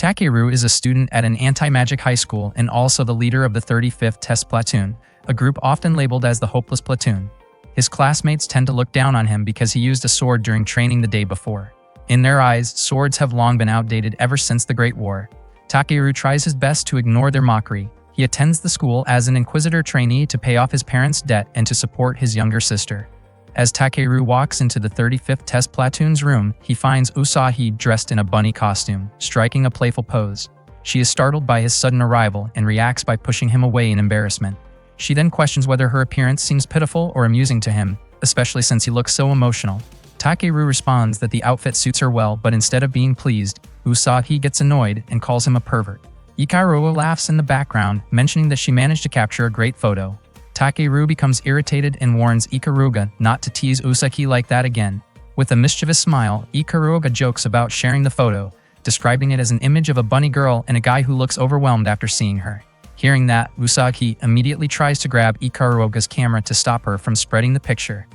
Takeru is a student at an anti-magic high school and also the leader of the 35th Test Platoon, a group often labeled as the Hopeless Platoon. His classmates tend to look down on him because he used a sword during training the day before. In their eyes, swords have long been outdated ever since the Great War. Takeru tries his best to ignore their mockery. He attends the school as an Inquisitor trainee to pay off his parents' debt and to support his younger sister. As Takeru walks into the 35th Test Platoon's room, he finds Usagi dressed in a bunny costume, striking a playful pose. She is startled by his sudden arrival and reacts by pushing him away in embarrassment. She then questions whether her appearance seems pitiful or amusing to him, especially since he looks so emotional. Takeru responds that the outfit suits her well, but instead of being pleased, Usagi gets annoyed and calls him a pervert. Ikaruga laughs in the background, mentioning that she managed to capture a great photo. Takeru becomes irritated and warns Ikaruga not to tease Usagi like that again. With a mischievous smile, Ikaruga jokes about sharing the photo, describing it as an image of a bunny girl and a guy who looks overwhelmed after seeing her. Hearing that, Usagi immediately tries to grab Ikaruga's camera to stop her from spreading the picture.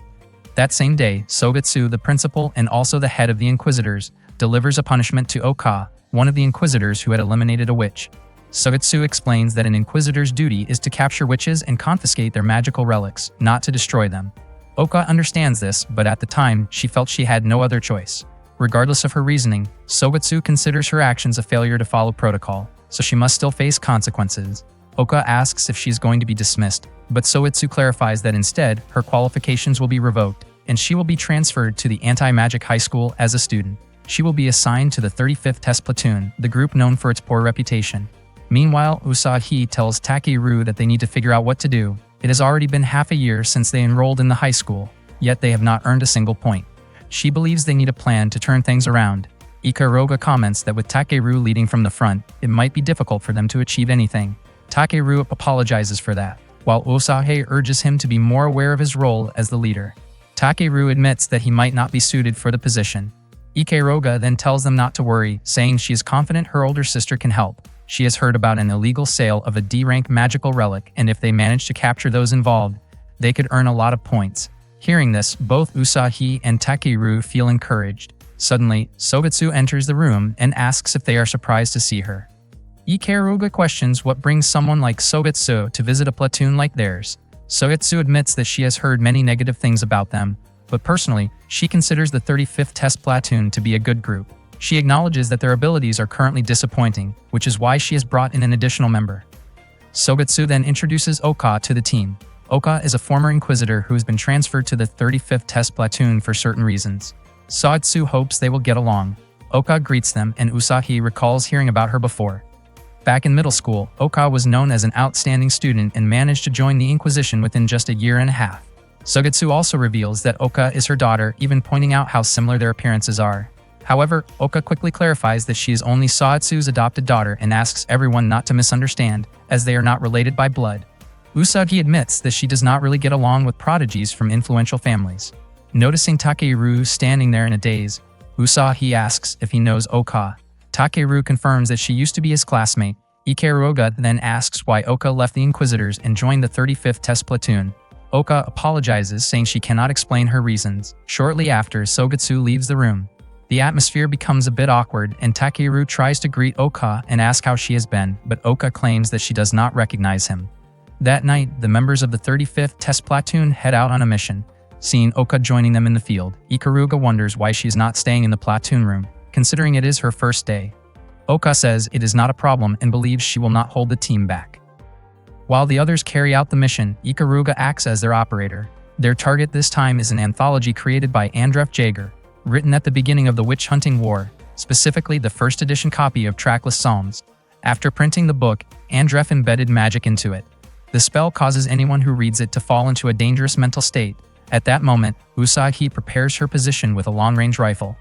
That same day, Sogetsu, the principal and also the head of the Inquisitors, delivers a punishment to Oka, one of the Inquisitors who had eliminated a witch. Sogetsu explains that an Inquisitor's duty is to capture witches and confiscate their magical relics, not to destroy them. Oka understands this, but at the time, she felt she had no other choice. Regardless of her reasoning, Sogetsu considers her actions a failure to follow protocol, so she must still face consequences. Oka asks if she's going to be dismissed, but Sogetsu clarifies that instead, her qualifications will be revoked, and she will be transferred to the anti-magic high school as a student. She will be assigned to the 35th Test Platoon, the group known for its poor reputation. Meanwhile, Usagi tells Takeru that they need to figure out what to do. It has already been half a year since they enrolled in the high school, yet they have not earned a single point. She believes they need a plan to turn things around. Ikaruga comments that with Takeru leading from the front, it might be difficult for them to achieve anything. Takeru apologizes for that, while Usagi urges him to be more aware of his role as the leader. Takeru admits that he might not be suited for the position. Ikaruga then tells them not to worry, saying she is confident her older sister can help. She has heard about an illegal sale of a D-rank magical relic, and if they manage to capture those involved, they could earn a lot of points. Hearing this, both Usagi and Takeru feel encouraged. Suddenly, Sogetsu enters the room and asks if they are surprised to see her. Ikaruga questions what brings someone like Sogetsu to visit a platoon like theirs. Sogetsu admits that she has heard many negative things about them, but personally, she considers the 35th Test Platoon to be a good group. She acknowledges that their abilities are currently disappointing, which is why she has brought in an additional member. Sogetsu then introduces Oka to the team. Oka is a former Inquisitor who has been transferred to the 35th Test Platoon for certain reasons. Sogetsu hopes they will get along. Oka greets them and Usagi recalls hearing about her before. Back in middle school, Oka was known as an outstanding student and managed to join the Inquisition within just a year and a half. Sogetsu also reveals that Oka is her daughter, even pointing out how similar their appearances are. However, Oka quickly clarifies that she is only Sogetsu's adopted daughter and asks everyone not to misunderstand, as they are not related by blood. Usagi admits that she does not really get along with prodigies from influential families. Noticing Takeru standing there in a daze, Usagi asks if he knows Oka. Takeru confirms that she used to be his classmate. Ikaruga then asks why Oka left the Inquisitors and joined the 35th Test Platoon. Oka apologizes, saying she cannot explain her reasons. Shortly after, Sogetsu leaves the room. The atmosphere becomes a bit awkward, and Takeru tries to greet Oka and ask how she has been, but Oka claims that she does not recognize him. That night, the members of the 35th Test Platoon head out on a mission. Seeing Oka joining them in the field, Ikaruga wonders why she is not staying in the platoon room, considering it is her first day. Oka says it is not a problem and believes she will not hold the team back. While the others carry out the mission, Ikaruga acts as their operator. Their target this time is an anthology created by Andref Jaeger, written at the beginning of the Witch Hunting War, specifically the first edition copy of Trackless Psalms. After printing the book, Andref embedded magic into it. The spell causes anyone who reads it to fall into a dangerous mental state. At that moment, Usagi prepares her position with a long-range rifle.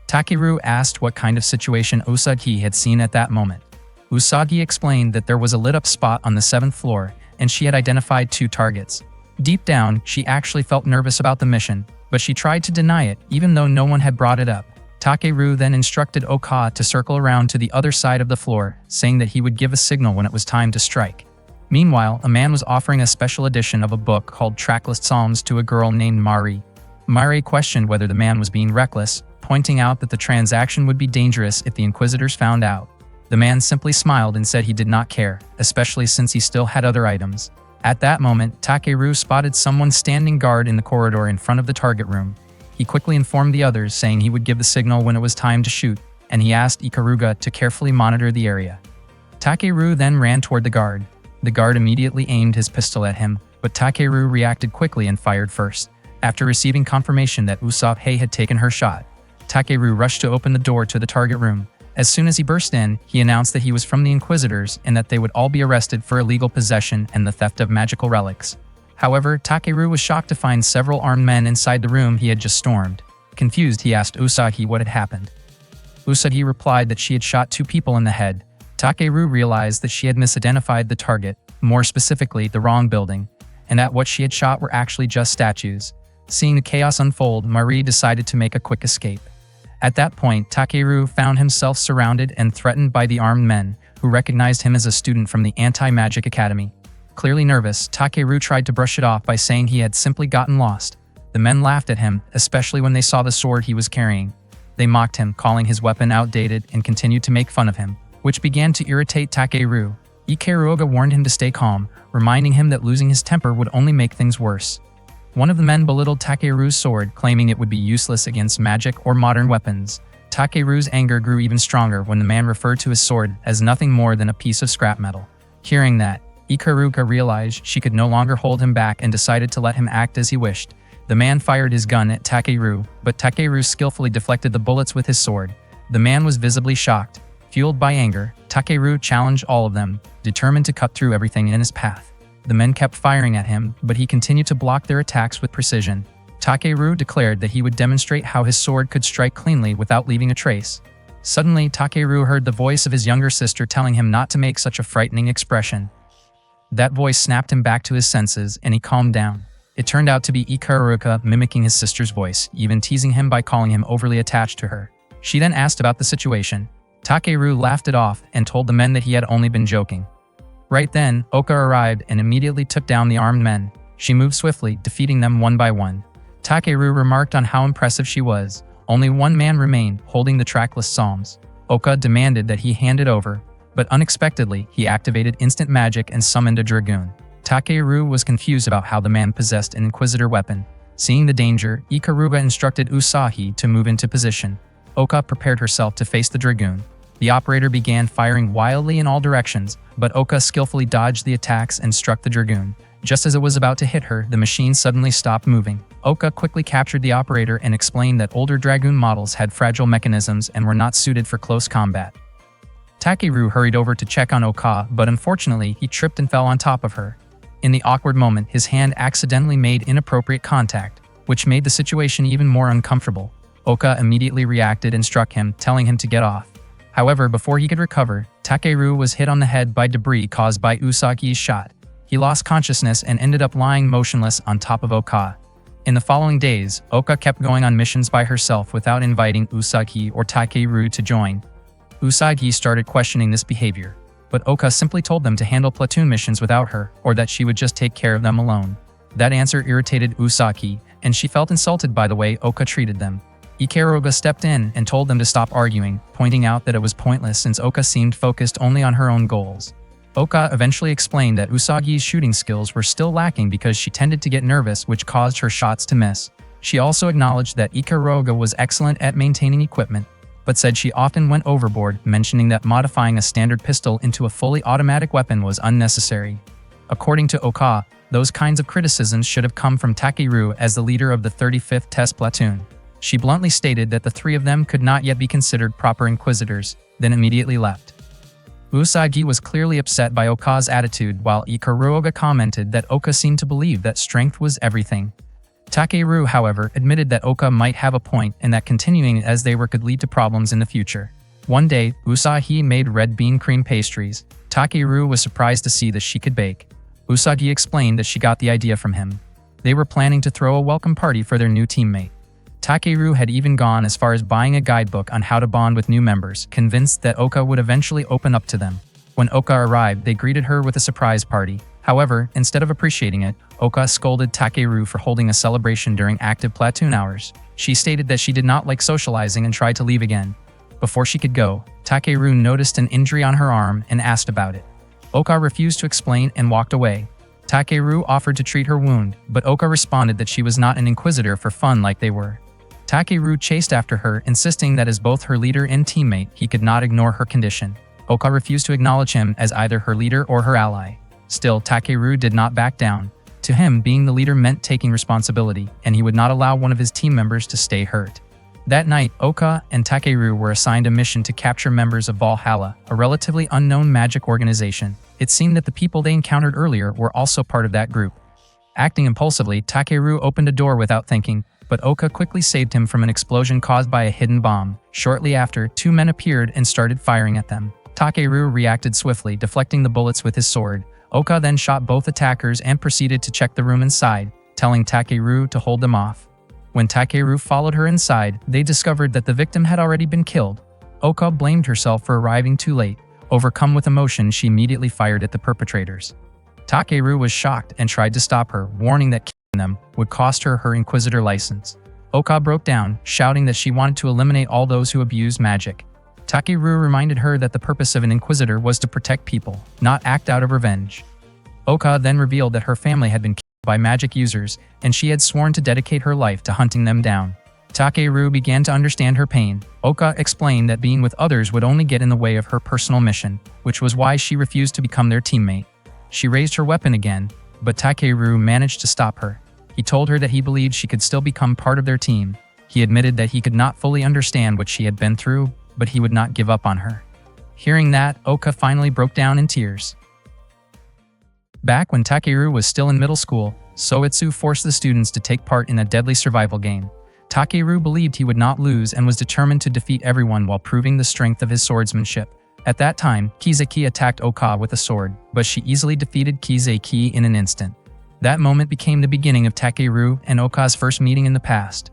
Takeru asked what kind of situation Usagi had seen at that moment. Usagi explained that there was a lit-up spot on the 7th floor, and she had identified 2 targets. Deep down, she actually felt nervous about the mission, but she tried to deny it, even though no one had brought it up. Takeru then instructed Oka to circle around to the other side of the floor, saying that he would give a signal when it was time to strike. Meanwhile, a man was offering a special edition of a book called Trackless Psalms to a girl named Mari. Mari questioned whether the man was being reckless, pointing out that the transaction would be dangerous if the Inquisitors found out. The man simply smiled and said he did not care, especially since he still had other items. At that moment, Takeru spotted someone standing guard in the corridor in front of the target room. He quickly informed the others, saying he would give the signal when it was time to shoot, and he asked Ikaruga to carefully monitor the area. Takeru then ran toward the guard. The guard immediately aimed his pistol at him, but Takeru reacted quickly and fired first. After receiving confirmation that Usopp had taken her shot, Takeru rushed to open the door to the target room. As soon as he burst in, he announced that he was from the Inquisitors and that they would all be arrested for illegal possession and the theft of magical relics. However, Takeru was shocked to find several armed men inside the room he had just stormed. Confused, he asked Usagi what had happened. Usagi replied that she had shot 2 people in the head. Takeru realized that she had misidentified the target, more specifically the wrong building, and that what she had shot were actually just statues. Seeing the chaos unfold, Marie decided to make a quick escape. At that point, Takeru found himself surrounded and threatened by the armed men, who recognized him as a student from the Anti-Magic Academy. Clearly nervous, Takeru tried to brush it off by saying he had simply gotten lost. The men laughed at him, especially when they saw the sword he was carrying. They mocked him, calling his weapon outdated, and continued to make fun of him, which began to irritate Takeru. Ikaruga warned him to stay calm, reminding him that losing his temper would only make things worse. One of the men belittled Takeru's sword, claiming it would be useless against magic or modern weapons. Takeru's anger grew even stronger when the man referred to his sword as nothing more than a piece of scrap metal. Hearing that, Ikaruga realized she could no longer hold him back and decided to let him act as he wished. The man fired his gun at Takeru, but Takeru skillfully deflected the bullets with his sword. The man was visibly shocked. Fueled by anger, Takeru challenged all of them, determined to cut through everything in his path. The men kept firing at him, but he continued to block their attacks with precision. Takeru declared that he would demonstrate how his sword could strike cleanly without leaving a trace. Suddenly, Takeru heard the voice of his younger sister telling him not to make such a frightening expression. That voice snapped him back to his senses, and he calmed down. It turned out to be Ikaruga mimicking his sister's voice, even teasing him by calling him overly attached to her. She then asked about the situation. Takeru laughed it off and told the men that he had only been joking. Right then, Oka arrived and immediately took down the armed men. She moved swiftly, defeating them one by one. Takeru remarked on how impressive she was. Only one man remained, holding the trackless psalms. Oka demanded that he hand it over, but unexpectedly, he activated instant magic and summoned a dragoon. Takeru was confused about how the man possessed an Inquisitor weapon. Seeing the danger, Ikaruga instructed Usagi to move into position. Oka prepared herself to face the dragoon. The operator began firing wildly in all directions, but Oka skillfully dodged the attacks and struck the dragoon. Just as it was about to hit her, the machine suddenly stopped moving. Oka quickly captured the operator and explained that older dragoon models had fragile mechanisms and were not suited for close combat. Takeru hurried over to check on Oka, but unfortunately, he tripped and fell on top of her. In the awkward moment, his hand accidentally made inappropriate contact, which made the situation even more uncomfortable. Oka immediately reacted and struck him, telling him to get off. However, before he could recover, Takeru was hit on the head by debris caused by Usagi's shot. He lost consciousness and ended up lying motionless on top of Oka. In the following days, Oka kept going on missions by herself without inviting Usagi or Takeru to join. Usagi started questioning this behavior, but Oka simply told them to handle platoon missions without her, or that she would just take care of them alone. That answer irritated Usagi, and she felt insulted by the way Oka treated them. Ikaruga stepped in and told them to stop arguing, pointing out that it was pointless since Oka seemed focused only on her own goals. Oka eventually explained that Usagi's shooting skills were still lacking because she tended to get nervous, which caused her shots to miss. She also acknowledged that Ikaruga was excellent at maintaining equipment, but said she often went overboard, mentioning that modifying a standard pistol into a fully automatic weapon was unnecessary. According to Oka, those kinds of criticisms should have come from Takeru as the leader of the 35th Test Platoon. She bluntly stated that the 3 of them could not yet be considered proper Inquisitors, then immediately left. Usagi was clearly upset by Oka's attitude, while Ikaruga commented that Oka seemed to believe that strength was everything. Takeru, however, admitted that Oka might have a point and that continuing as they were could lead to problems in the future. One day, Usagi made red bean cream pastries. Takeru was surprised to see that she could bake. Usagi explained that she got the idea from him. They were planning to throw a welcome party for their new teammate. Takeru had even gone as far as buying a guidebook on how to bond with new members, convinced that Oka would eventually open up to them. When Oka arrived, they greeted her with a surprise party. However, instead of appreciating it, Oka scolded Takeru for holding a celebration during active platoon hours. She stated that she did not like socializing and tried to leave again. Before she could go, Takeru noticed an injury on her arm and asked about it. Oka refused to explain and walked away. Takeru offered to treat her wound, but Oka responded that she was not an inquisitor for fun like they were. Takeru chased after her, insisting that as both her leader and teammate, he could not ignore her condition. Oka refused to acknowledge him as either her leader or her ally. Still, Takeru did not back down. To him, being the leader meant taking responsibility, and he would not allow one of his team members to stay hurt. That night, Oka and Takeru were assigned a mission to capture members of Valhalla, a relatively unknown magic organization. It seemed that the people they encountered earlier were also part of that group. Acting impulsively, Takeru opened a door without thinking, but Oka quickly saved him from an explosion caused by a hidden bomb. Shortly after, two men appeared and started firing at them. Takeru reacted swiftly, deflecting the bullets with his sword. Oka then shot both attackers and proceeded to check the room inside, telling Takeru to hold them off. When Takeru followed her inside, they discovered that the victim had already been killed. Oka blamed herself for arriving too late. Overcome with emotion, she immediately fired at the perpetrators. Takeru was shocked and tried to stop her, warning that killing them would cost her her Inquisitor license. Oka broke down, shouting that she wanted to eliminate all those who abused magic. Takeru reminded her that the purpose of an Inquisitor was to protect people, not act out of revenge. Oka then revealed that her family had been killed by magic users, and she had sworn to dedicate her life to hunting them down. Takeru began to understand her pain. Oka explained that being with others would only get in the way of her personal mission, which was why she refused to become their teammate. She raised her weapon again, but Takeru managed to stop her. He told her that he believed she could still become part of their team. He admitted that he could not fully understand what she had been through, but he would not give up on her. Hearing that, Oka finally broke down in tears. Back when Takeru was still in middle school, Soitsu forced the students to take part in a deadly survival game. Takeru believed he would not lose and was determined to defeat everyone while proving the strength of his swordsmanship. At that time, Kizaki attacked Oka with a sword, but she easily defeated Kizaki in an instant. That moment became the beginning of Takeru and Oka's first meeting in the past.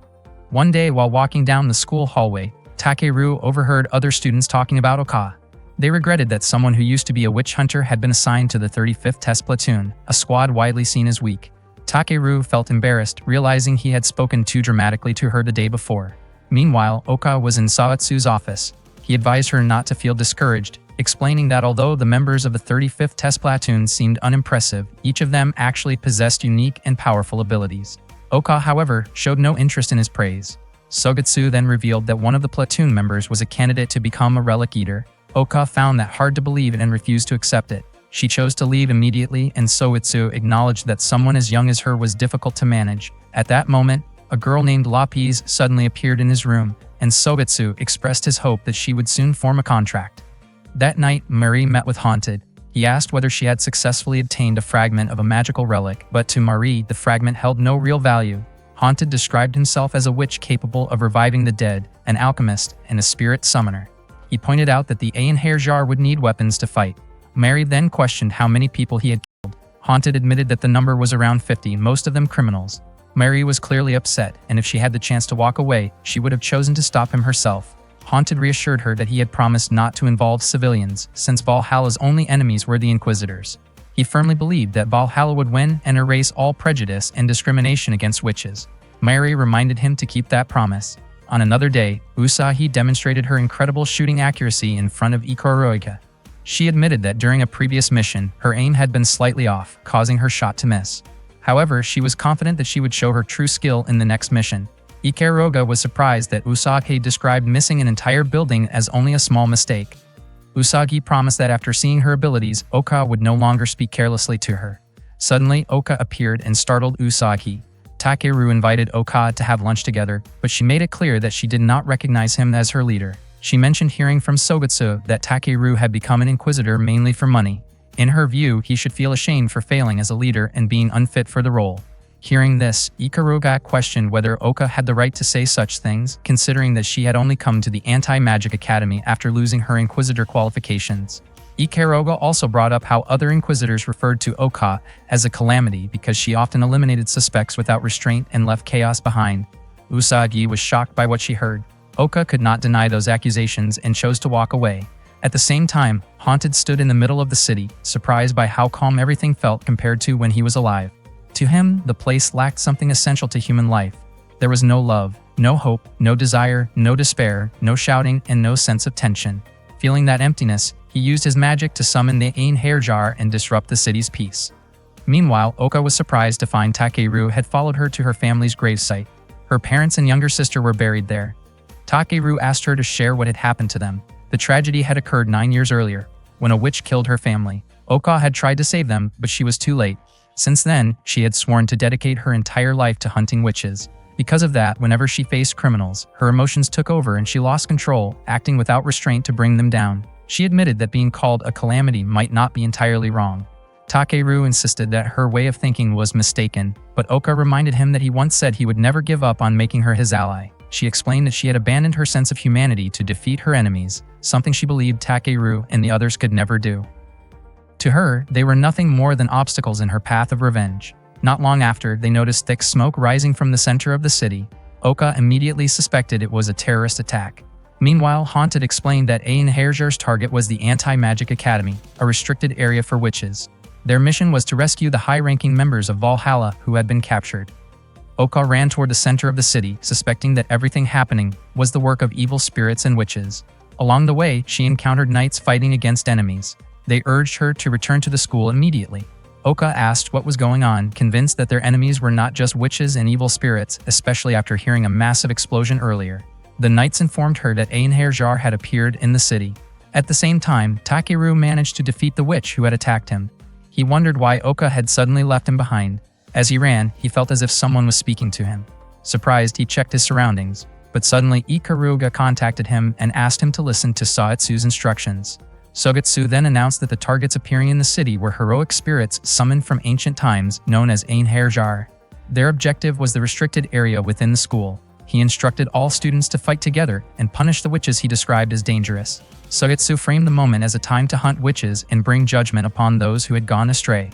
One day while walking down the school hallway, Takeru overheard other students talking about Oka. They regretted that someone who used to be a witch hunter had been assigned to the 35th Test Platoon, a squad widely seen as weak. Takeru felt embarrassed, realizing he had spoken too dramatically to her the day before. Meanwhile, Oka was in Soitsu's office. He advised her not to feel discouraged, explaining that although the members of the 35th Test Platoon seemed unimpressive, each of them actually possessed unique and powerful abilities. Oka, however, showed no interest in his praise. Sogetsu then revealed that one of the platoon members was a candidate to become a relic eater. Oka found that hard to believe and refused to accept it. She chose to leave immediately, and Soitsu acknowledged that someone as young as her was difficult to manage. At that moment, a girl named Lapis suddenly appeared in his room, and Sogetsu expressed his hope that she would soon form a contract. That night, Marie met with Haunted. He asked whether she had successfully obtained a fragment of a magical relic, but to Marie, the fragment held no real value. Haunted described himself as a witch capable of reviving the dead, an alchemist, and a spirit summoner. He pointed out that the Einherjar would need weapons to fight. Mary then questioned how many people he had killed. Haunted admitted that the number was around 50, most of them criminals. Mary was clearly upset, and if she had the chance to walk away, she would have chosen to stop him herself. Haunted reassured her that he had promised not to involve civilians, since Valhalla's only enemies were the Inquisitors. He firmly believed that Valhalla would win and erase all prejudice and discrimination against witches. Mary reminded him to keep that promise. On another day, Usagi demonstrated her incredible shooting accuracy in front of Ikuruga. She admitted that during a previous mission, her aim had been slightly off, causing her shot to miss. However, she was confident that she would show her true skill in the next mission. Ikuruga was surprised that Usagi described missing an entire building as only a small mistake. Usagi promised that after seeing her abilities, Oka would no longer speak carelessly to her. Suddenly, Oka appeared and startled Usagi. Takeru invited Oka to have lunch together, but she made it clear that she did not recognize him as her leader. She mentioned hearing from Sogetsu that Takeru had become an Inquisitor mainly for money. In her view, he should feel ashamed for failing as a leader and being unfit for the role. Hearing this, Ikuruga questioned whether Oka had the right to say such things, considering that she had only come to the Anti-Magic Academy after losing her Inquisitor qualifications. Ikuruga also brought up how other Inquisitors referred to Oka as a calamity because she often eliminated suspects without restraint and left chaos behind. Usagi was shocked by what she heard. Oka could not deny those accusations and chose to walk away. At the same time, Haunted stood in the middle of the city, surprised by how calm everything felt compared to when he was alive. To him, the place lacked something essential to human life. There was no love, no hope, no desire, no despair, no shouting, and no sense of tension. Feeling that emptiness, he used his magic to summon the Einherjar and disrupt the city's peace. Meanwhile, Oka was surprised to find Takeru had followed her to her family's gravesite. Her parents and younger sister were buried there. Takeru asked her to share what had happened to them. The tragedy had occurred 9 years earlier, when a witch killed her family. Oka had tried to save them, but she was too late. Since then, she had sworn to dedicate her entire life to hunting witches. Because of that, whenever she faced criminals, her emotions took over and she lost control, acting without restraint to bring them down. She admitted that being called a calamity might not be entirely wrong. Takeru insisted that her way of thinking was mistaken, but Oka reminded him that he once said he would never give up on making her his ally. She explained that she had abandoned her sense of humanity to defeat her enemies, something she believed Takeru and the others could never do. To her, they were nothing more than obstacles in her path of revenge. Not long after, they noticed thick smoke rising from the center of the city. Oka immediately suspected it was a terrorist attack. Meanwhile, Haunted explained that Einherjar's target was the Anti-Magic Academy, a restricted area for witches. Their mission was to rescue the high-ranking members of Valhalla who had been captured. Oka ran toward the center of the city, suspecting that everything happening was the work of evil spirits and witches. Along the way, she encountered knights fighting against enemies. They urged her to return to the school immediately. Oka asked what was going on, convinced that their enemies were not just witches and evil spirits, especially after hearing a massive explosion earlier. The knights informed her that Einherjar had appeared in the city. At the same time, Takeru managed to defeat the witch who had attacked him. He wondered why Oka had suddenly left him behind. As he ran, he felt as if someone was speaking to him. Surprised, he checked his surroundings, but suddenly Ikaruga contacted him and asked him to listen to Sogetsu's instructions. Sogetsu then announced that the targets appearing in the city were heroic spirits summoned from ancient times, known as Einherjar. Their objective was the restricted area within the school. He instructed all students to fight together and punish the witches he described as dangerous. Sogetsu framed the moment as a time to hunt witches and bring judgment upon those who had gone astray.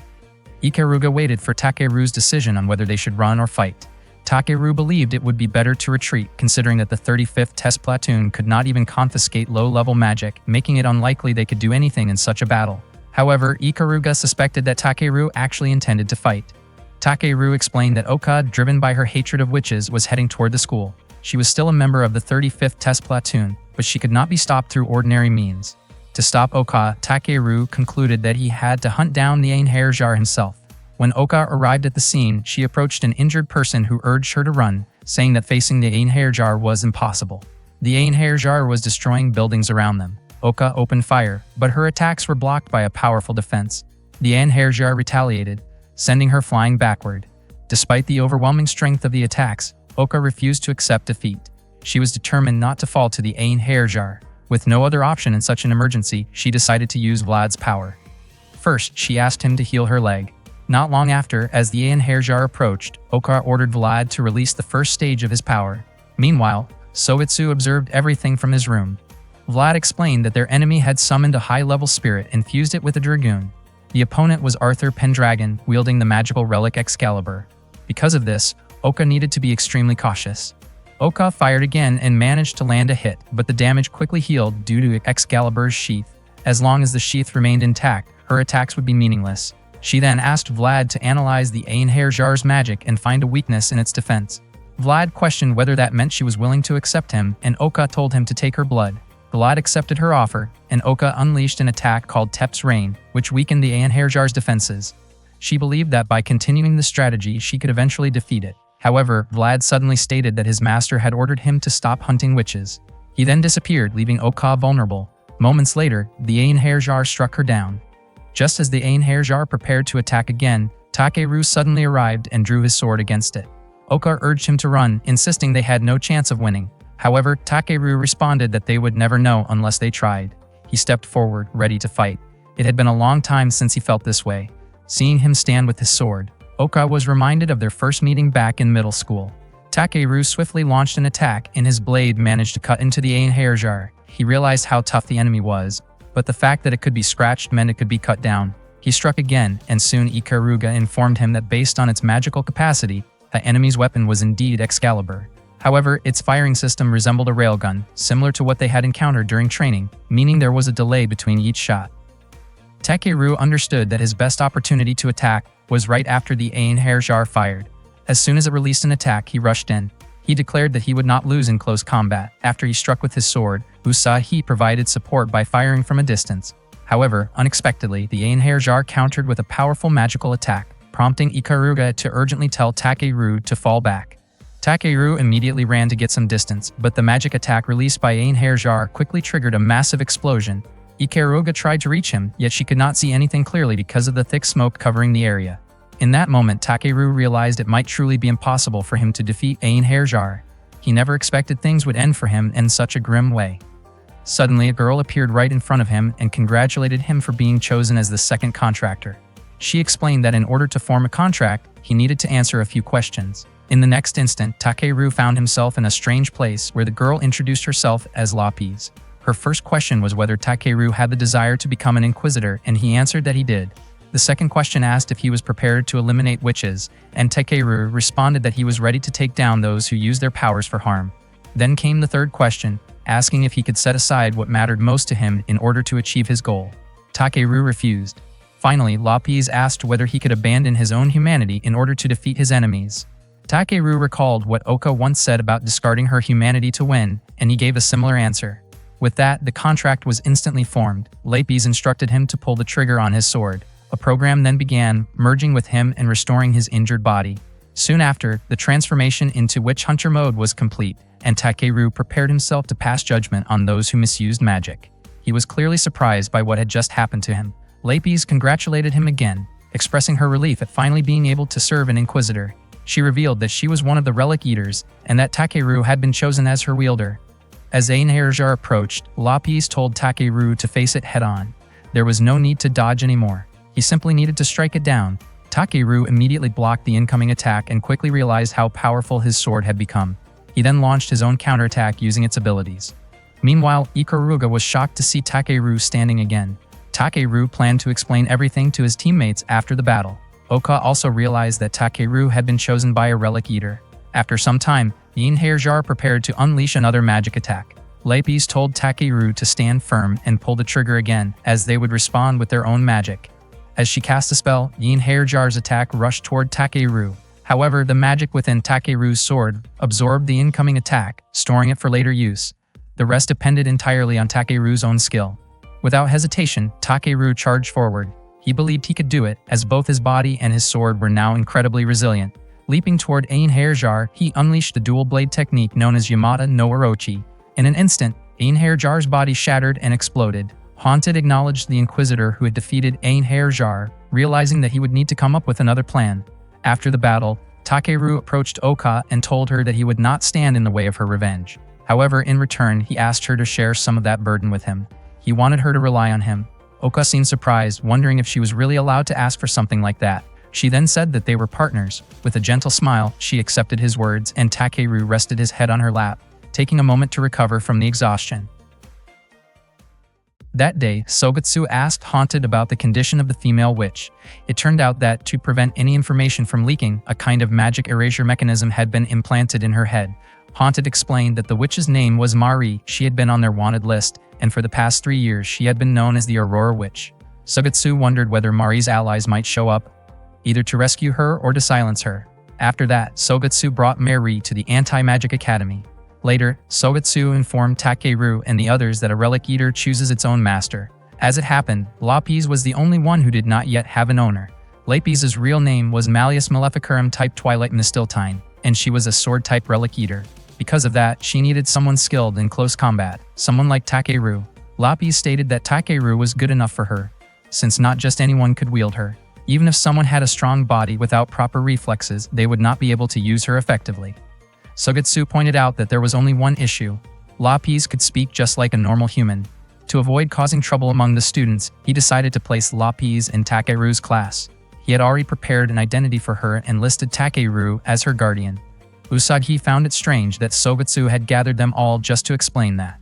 Ikaruga waited for Takeru's decision on whether they should run or fight. Takeru believed it would be better to retreat, considering that the 35th Test Platoon could not even confiscate low-level magic, making it unlikely they could do anything in such a battle. However, Ikaruga suspected that Takeru actually intended to fight. Takeru explained that Oka, driven by her hatred of witches, was heading toward the school. She was still a member of the 35th Test Platoon, but she could not be stopped through ordinary means. To stop Oka, Takeru concluded that he had to hunt down the Einherjar himself. When Oka arrived at the scene, she approached an injured person who urged her to run, saying that facing the Einherjar was impossible. The Einherjar was destroying buildings around them. Oka opened fire, but her attacks were blocked by a powerful defense. The Einherjar retaliated, sending her flying backward. Despite the overwhelming strength of the attacks, Oka refused to accept defeat. She was determined not to fall to the Einherjar. With no other option in such an emergency, she decided to use Vlad's power. First, she asked him to heal her leg. Not long after, as the Einherjar approached, Oka ordered Vlad to release the first stage of his power. Meanwhile, Sogetsu observed everything from his room. Vlad explained that their enemy had summoned a high-level spirit and fused it with a dragoon. The opponent was Arthur Pendragon, wielding the magical relic Excalibur. Because of this, Oka needed to be extremely cautious. Oka fired again and managed to land a hit, but the damage quickly healed due to Excalibur's sheath. As long as the sheath remained intact, her attacks would be meaningless. She then asked Vlad to analyze the Einherjar's magic and find a weakness in its defense. Vlad questioned whether that meant she was willing to accept him, and Oka told him to take her blood. Vlad accepted her offer, and Oka unleashed an attack called Tep's Rain, which weakened the Einherjar's defenses. She believed that by continuing the strategy, she could eventually defeat it. However, Vlad suddenly stated that his master had ordered him to stop hunting witches. He then disappeared, leaving Oka vulnerable. Moments later, the Einherjar struck her down. Just as the Einherjar prepared to attack again, Takeru suddenly arrived and drew his sword against it. Oka urged him to run, insisting they had no chance of winning. However, Takeru responded that they would never know unless they tried. He stepped forward, ready to fight. It had been a long time since he felt this way. Seeing him stand with his sword, Oka was reminded of their first meeting back in middle school. Takeru swiftly launched an attack, and his blade managed to cut into the Einherjar. He realized how tough the enemy was, but the fact that it could be scratched meant it could be cut down. He struck again, and soon Ikaruga informed him that based on its magical capacity, the enemy's weapon was indeed Excalibur. However, its firing system resembled a railgun, similar to what they had encountered during training, meaning there was a delay between each shot. Takeru understood that his best opportunity to attack was right after the Einherjar fired. As soon as it released an attack, he rushed in. He declared that he would not lose in close combat. After he struck with his sword, Usagi provided support by firing from a distance. However, unexpectedly, the Einherjar countered with a powerful magical attack, prompting Ikaruga to urgently tell Takeru to fall back. Takeru immediately ran to get some distance, but the magic attack released by Einherjar quickly triggered a massive explosion. Ikaruga tried to reach him, yet she could not see anything clearly because of the thick smoke covering the area. In that moment, Takeru realized it might truly be impossible for him to defeat Einherjar. He never expected things would end for him in such a grim way. Suddenly, a girl appeared right in front of him and congratulated him for being chosen as the second contractor. She explained that in order to form a contract, he needed to answer a few questions. In the next instant, Takeru found himself in a strange place where the girl introduced herself as Lapis. Her first question was whether Takeru had the desire to become an inquisitor, and he answered that he did. The second question asked if he was prepared to eliminate witches, and Takeru responded that he was ready to take down those who use their powers for harm. Then came the third question, asking if he could set aside what mattered most to him in order to achieve his goal. Takeru refused. Finally, Lapis asked whether he could abandon his own humanity in order to defeat his enemies. Takeru recalled what Oka once said about discarding her humanity to win, and he gave a similar answer. With that, the contract was instantly formed. Lapis instructed him to pull the trigger on his sword. A program then began, merging with him and restoring his injured body. Soon after, the transformation into Witch Hunter mode was complete, and Takeru prepared himself to pass judgment on those who misused magic. He was clearly surprised by what had just happened to him. Lapis congratulated him again, expressing her relief at finally being able to serve an inquisitor. She revealed that she was one of the relic eaters, and that Takeru had been chosen as her wielder. As Einherjar approached, Lapis told Takeru to face it head-on. There was no need to dodge anymore. He simply needed to strike it down. Takeru immediately blocked the incoming attack and quickly realized how powerful his sword had become. He then launched his own counterattack using its abilities. Meanwhile, Ikaruga was shocked to see Takeru standing again. Takeru planned to explain everything to his teammates after the battle. Oka also realized that Takeru had been chosen by a relic eater. After some time, the Einherjar prepared to unleash another magic attack. Lapis told Takeru to stand firm and pull the trigger again, as they would respond with their own magic. As she cast a spell, Einherjar's attack rushed toward Takeru. However, the magic within Takeru's sword absorbed the incoming attack, storing it for later use. The rest depended entirely on Takeru's own skill. Without hesitation, Takeru charged forward. He believed he could do it, as both his body and his sword were now incredibly resilient. Leaping toward Einherjar, he unleashed the dual blade technique known as Yamata no Orochi. In an instant, Einherjar's body shattered and exploded. Haunted acknowledged the Inquisitor who had defeated Einherjar, realizing that he would need to come up with another plan. After the battle, Takeru approached Oka and told her that he would not stand in the way of her revenge. However, in return, he asked her to share some of that burden with him. He wanted her to rely on him. Oka seemed surprised, wondering if she was really allowed to ask for something like that. She then said that they were partners. With a gentle smile, she accepted his words, and Takeru rested his head on her lap, taking a moment to recover from the exhaustion. That day, Sogetsu asked Haunted about the condition of the female witch. It turned out that, to prevent any information from leaking, a kind of magic erasure mechanism had been implanted in her head. Haunted explained that the witch's name was Mari. She had been on their wanted list, and for the past 3 years she had been known as the Aurora Witch. Sogetsu wondered whether Mari's allies might show up, either to rescue her or to silence her. After that, Sogetsu brought Mari to the Anti-Magic Academy. Later, Sogetsu informed Takeru and the others that a relic eater chooses its own master. As it happened, Lapis was the only one who did not yet have an owner. Lapis's real name was Malleus Maleficarum type Twilight Mistiltine, and she was a sword-type relic eater. Because of that, she needed someone skilled in close combat, someone like Takeru. Lapis stated that Takeru was good enough for her, since not just anyone could wield her. Even if someone had a strong body without proper reflexes, they would not be able to use her effectively. Sogetsu pointed out that there was only one issue. Lapis could speak just like a normal human. To avoid causing trouble among the students, he decided to place Lapis in Takeru's class. He had already prepared an identity for her and listed Takeru as her guardian. Usagi found it strange that Sogetsu had gathered them all just to explain that.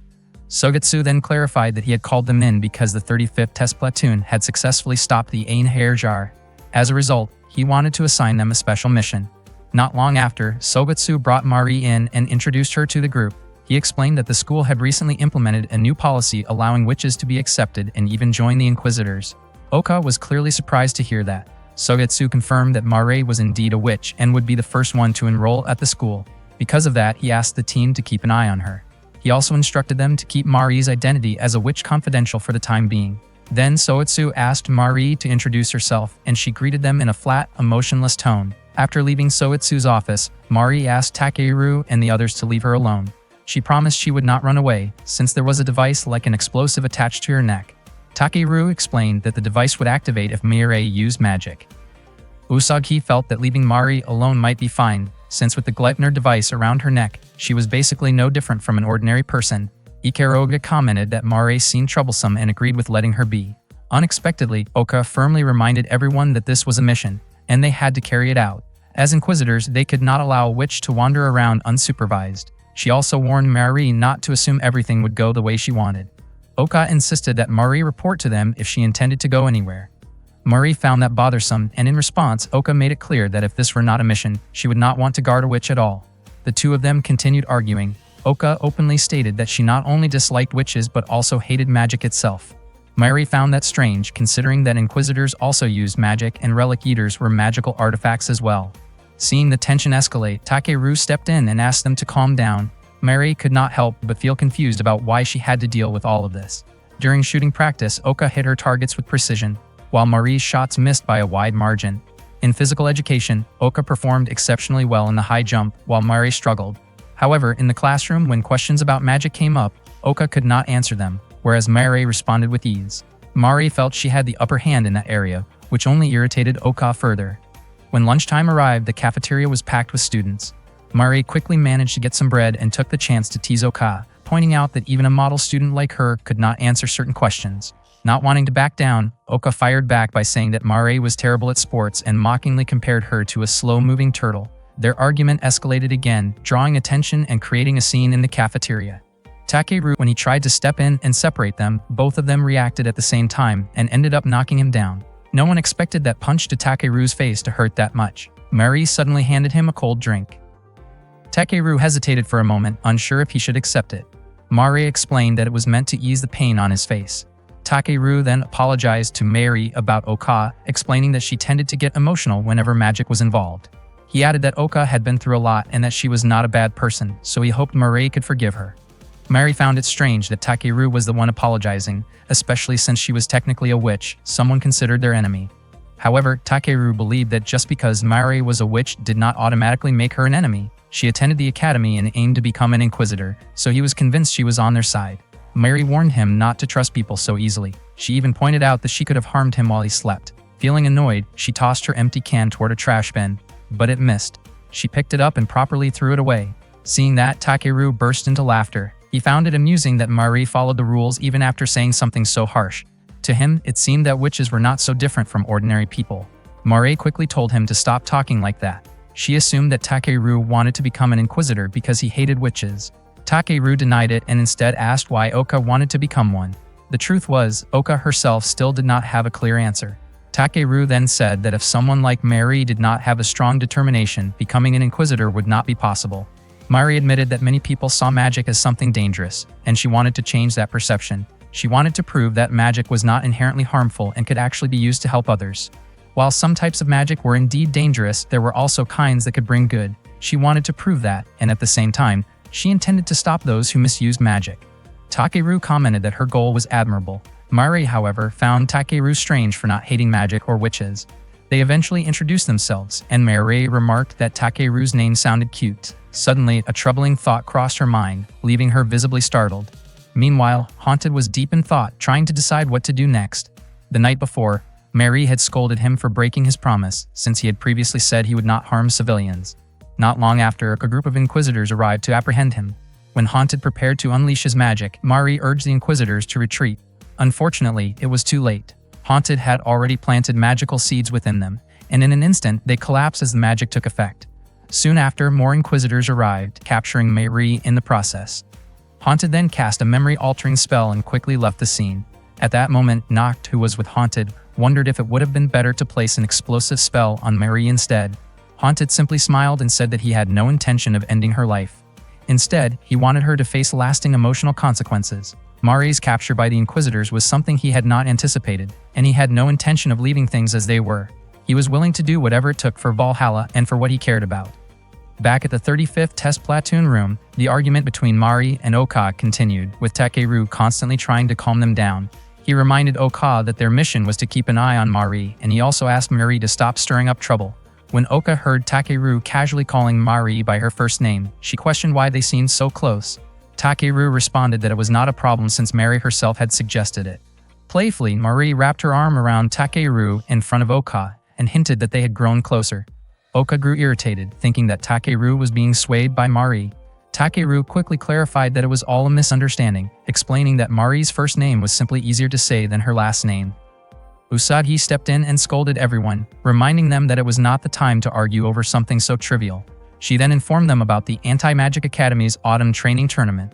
Sogetsu then clarified that he had called them in because the 35th Test Platoon had successfully stopped the Einherjar. As a result, he wanted to assign them a special mission. Not long after, Sogetsu brought Mari in and introduced her to the group. He explained that the school had recently implemented a new policy allowing witches to be accepted and even join the Inquisitors. Oka was clearly surprised to hear that. Sogetsu confirmed that Mari was indeed a witch and would be the first one to enroll at the school. Because of that, he asked the team to keep an eye on her. He also instructed them to keep Mari's identity as a witch confidential for the time being. Then Soetsu asked Mari to introduce herself, and she greeted them in a flat, emotionless tone. After leaving Soetsu's office, Mari asked Takeru and the others to leave her alone. She promised she would not run away, since there was a device like an explosive attached to her neck. Takeru explained that the device would activate if Mirai used magic. Usagi felt that leaving Mari alone might be fine, since with the Gleipnir device around her neck, she was basically no different from an ordinary person. Ikeruga commented that Mari seemed troublesome and agreed with letting her be. Unexpectedly, Oka firmly reminded everyone that this was a mission, and they had to carry it out. As Inquisitors, they could not allow a witch to wander around unsupervised. She also warned Mari not to assume everything would go the way she wanted. Oka insisted that Mari report to them if she intended to go anywhere. Mari found that bothersome, and in response, Oka made it clear that if this were not a mission, she would not want to guard a witch at all. The two of them continued arguing. Oka openly stated that she not only disliked witches but also hated magic itself. Mari found that strange, considering that Inquisitors also used magic and Relic Eaters were magical artifacts as well. Seeing the tension escalate, Takeru stepped in and asked them to calm down. Mari could not help but feel confused about why she had to deal with all of this. During shooting practice, Oka hit her targets with precision, while Mari's shots missed by a wide margin. In physical education, Oka performed exceptionally well in the high jump, while Mari struggled. However, in the classroom, when questions about magic came up, Oka could not answer them, whereas Mari responded with ease. Mari felt she had the upper hand in that area, which only irritated Oka further. When lunchtime arrived, the cafeteria was packed with students. Mari quickly managed to get some bread and took the chance to tease Oka, pointing out that even a model student like her could not answer certain questions. Not wanting to back down, Oka fired back by saying that Mari was terrible at sports and mockingly compared her to a slow-moving turtle. Their argument escalated again, drawing attention and creating a scene in the cafeteria. Takeru, when he tried to step in and separate them, both of them reacted at the same time and ended up knocking him down. No one expected that punch to Takeru's face to hurt that much. Mari suddenly handed him a cold drink. Takeru hesitated for a moment, unsure if he should accept it. Mari explained that it was meant to ease the pain on his face. Takeru then apologized to Mari about Oka, explaining that she tended to get emotional whenever magic was involved. He added that Oka had been through a lot and that she was not a bad person, so he hoped Mari could forgive her. Mari found it strange that Takeru was the one apologizing, especially since she was technically a witch, someone considered their enemy. However, Takeru believed that just because Mari was a witch did not automatically make her an enemy. She attended the academy and aimed to become an Inquisitor, so he was convinced she was on their side. Mari warned him not to trust people so easily. She even pointed out that she could have harmed him while he slept. Feeling annoyed, she tossed her empty can toward a trash bin, but it missed. She picked it up and properly threw it away. Seeing that, Takeru burst into laughter. He found it amusing that Mari followed the rules even after saying something so harsh. To him, it seemed that witches were not so different from ordinary people. Mari quickly told him to stop talking like that. She assumed that Takeru wanted to become an Inquisitor because he hated witches. Takeru denied it and instead asked why Oka wanted to become one. The truth was, Oka herself still did not have a clear answer. Takeru then said that if someone like Mari did not have a strong determination, becoming an Inquisitor would not be possible. Mari admitted that many people saw magic as something dangerous, and she wanted to change that perception. She wanted to prove that magic was not inherently harmful and could actually be used to help others. While some types of magic were indeed dangerous, there were also kinds that could bring good. She wanted to prove that, and at the same time, she intended to stop those who misused magic. Takeru commented that her goal was admirable. Mari, however, found Takeru strange for not hating magic or witches. They eventually introduced themselves, and Mari remarked that Takeru's name sounded cute. Suddenly, a troubling thought crossed her mind, leaving her visibly startled. Meanwhile, Haunted was deep in thought, trying to decide what to do next. The night before, Mari had scolded him for breaking his promise, since he had previously said he would not harm civilians. Not long after, a group of Inquisitors arrived to apprehend him. When Haunted prepared to unleash his magic, Mari urged the Inquisitors to retreat. Unfortunately, it was too late. Haunted had already planted magical seeds within them, and in an instant, they collapsed as the magic took effect. Soon after, more Inquisitors arrived, capturing Mari in the process. Haunted then cast a memory-altering spell and quickly left the scene. At that moment, Noct, who was with Haunted, wondered if it would have been better to place an explosive spell on Mari instead. Haunted simply smiled and said that he had no intention of ending her life. Instead, he wanted her to face lasting emotional consequences. Mari's capture by the Inquisitors was something he had not anticipated, and he had no intention of leaving things as they were. He was willing to do whatever it took for Valhalla and for what he cared about. Back at the 35th Test Platoon room, the argument between Mari and Oka continued, with Takeru constantly trying to calm them down. He reminded Oka that their mission was to keep an eye on Mari, and he also asked Mari to stop stirring up trouble. When Oka heard Takeru casually calling Mari by her first name, she questioned why they seemed so close. Takeru responded that it was not a problem since Mari herself had suggested it. Playfully, Mari wrapped her arm around Takeru in front of Oka and hinted that they had grown closer. Oka grew irritated, thinking that Takeru was being swayed by Mari. Takeru quickly clarified that it was all a misunderstanding, explaining that Mari's first name was simply easier to say than her last name. Usagi stepped in and scolded everyone, reminding them that it was not the time to argue over something so trivial. She then informed them about the Anti-Magic Academy's autumn training tournament.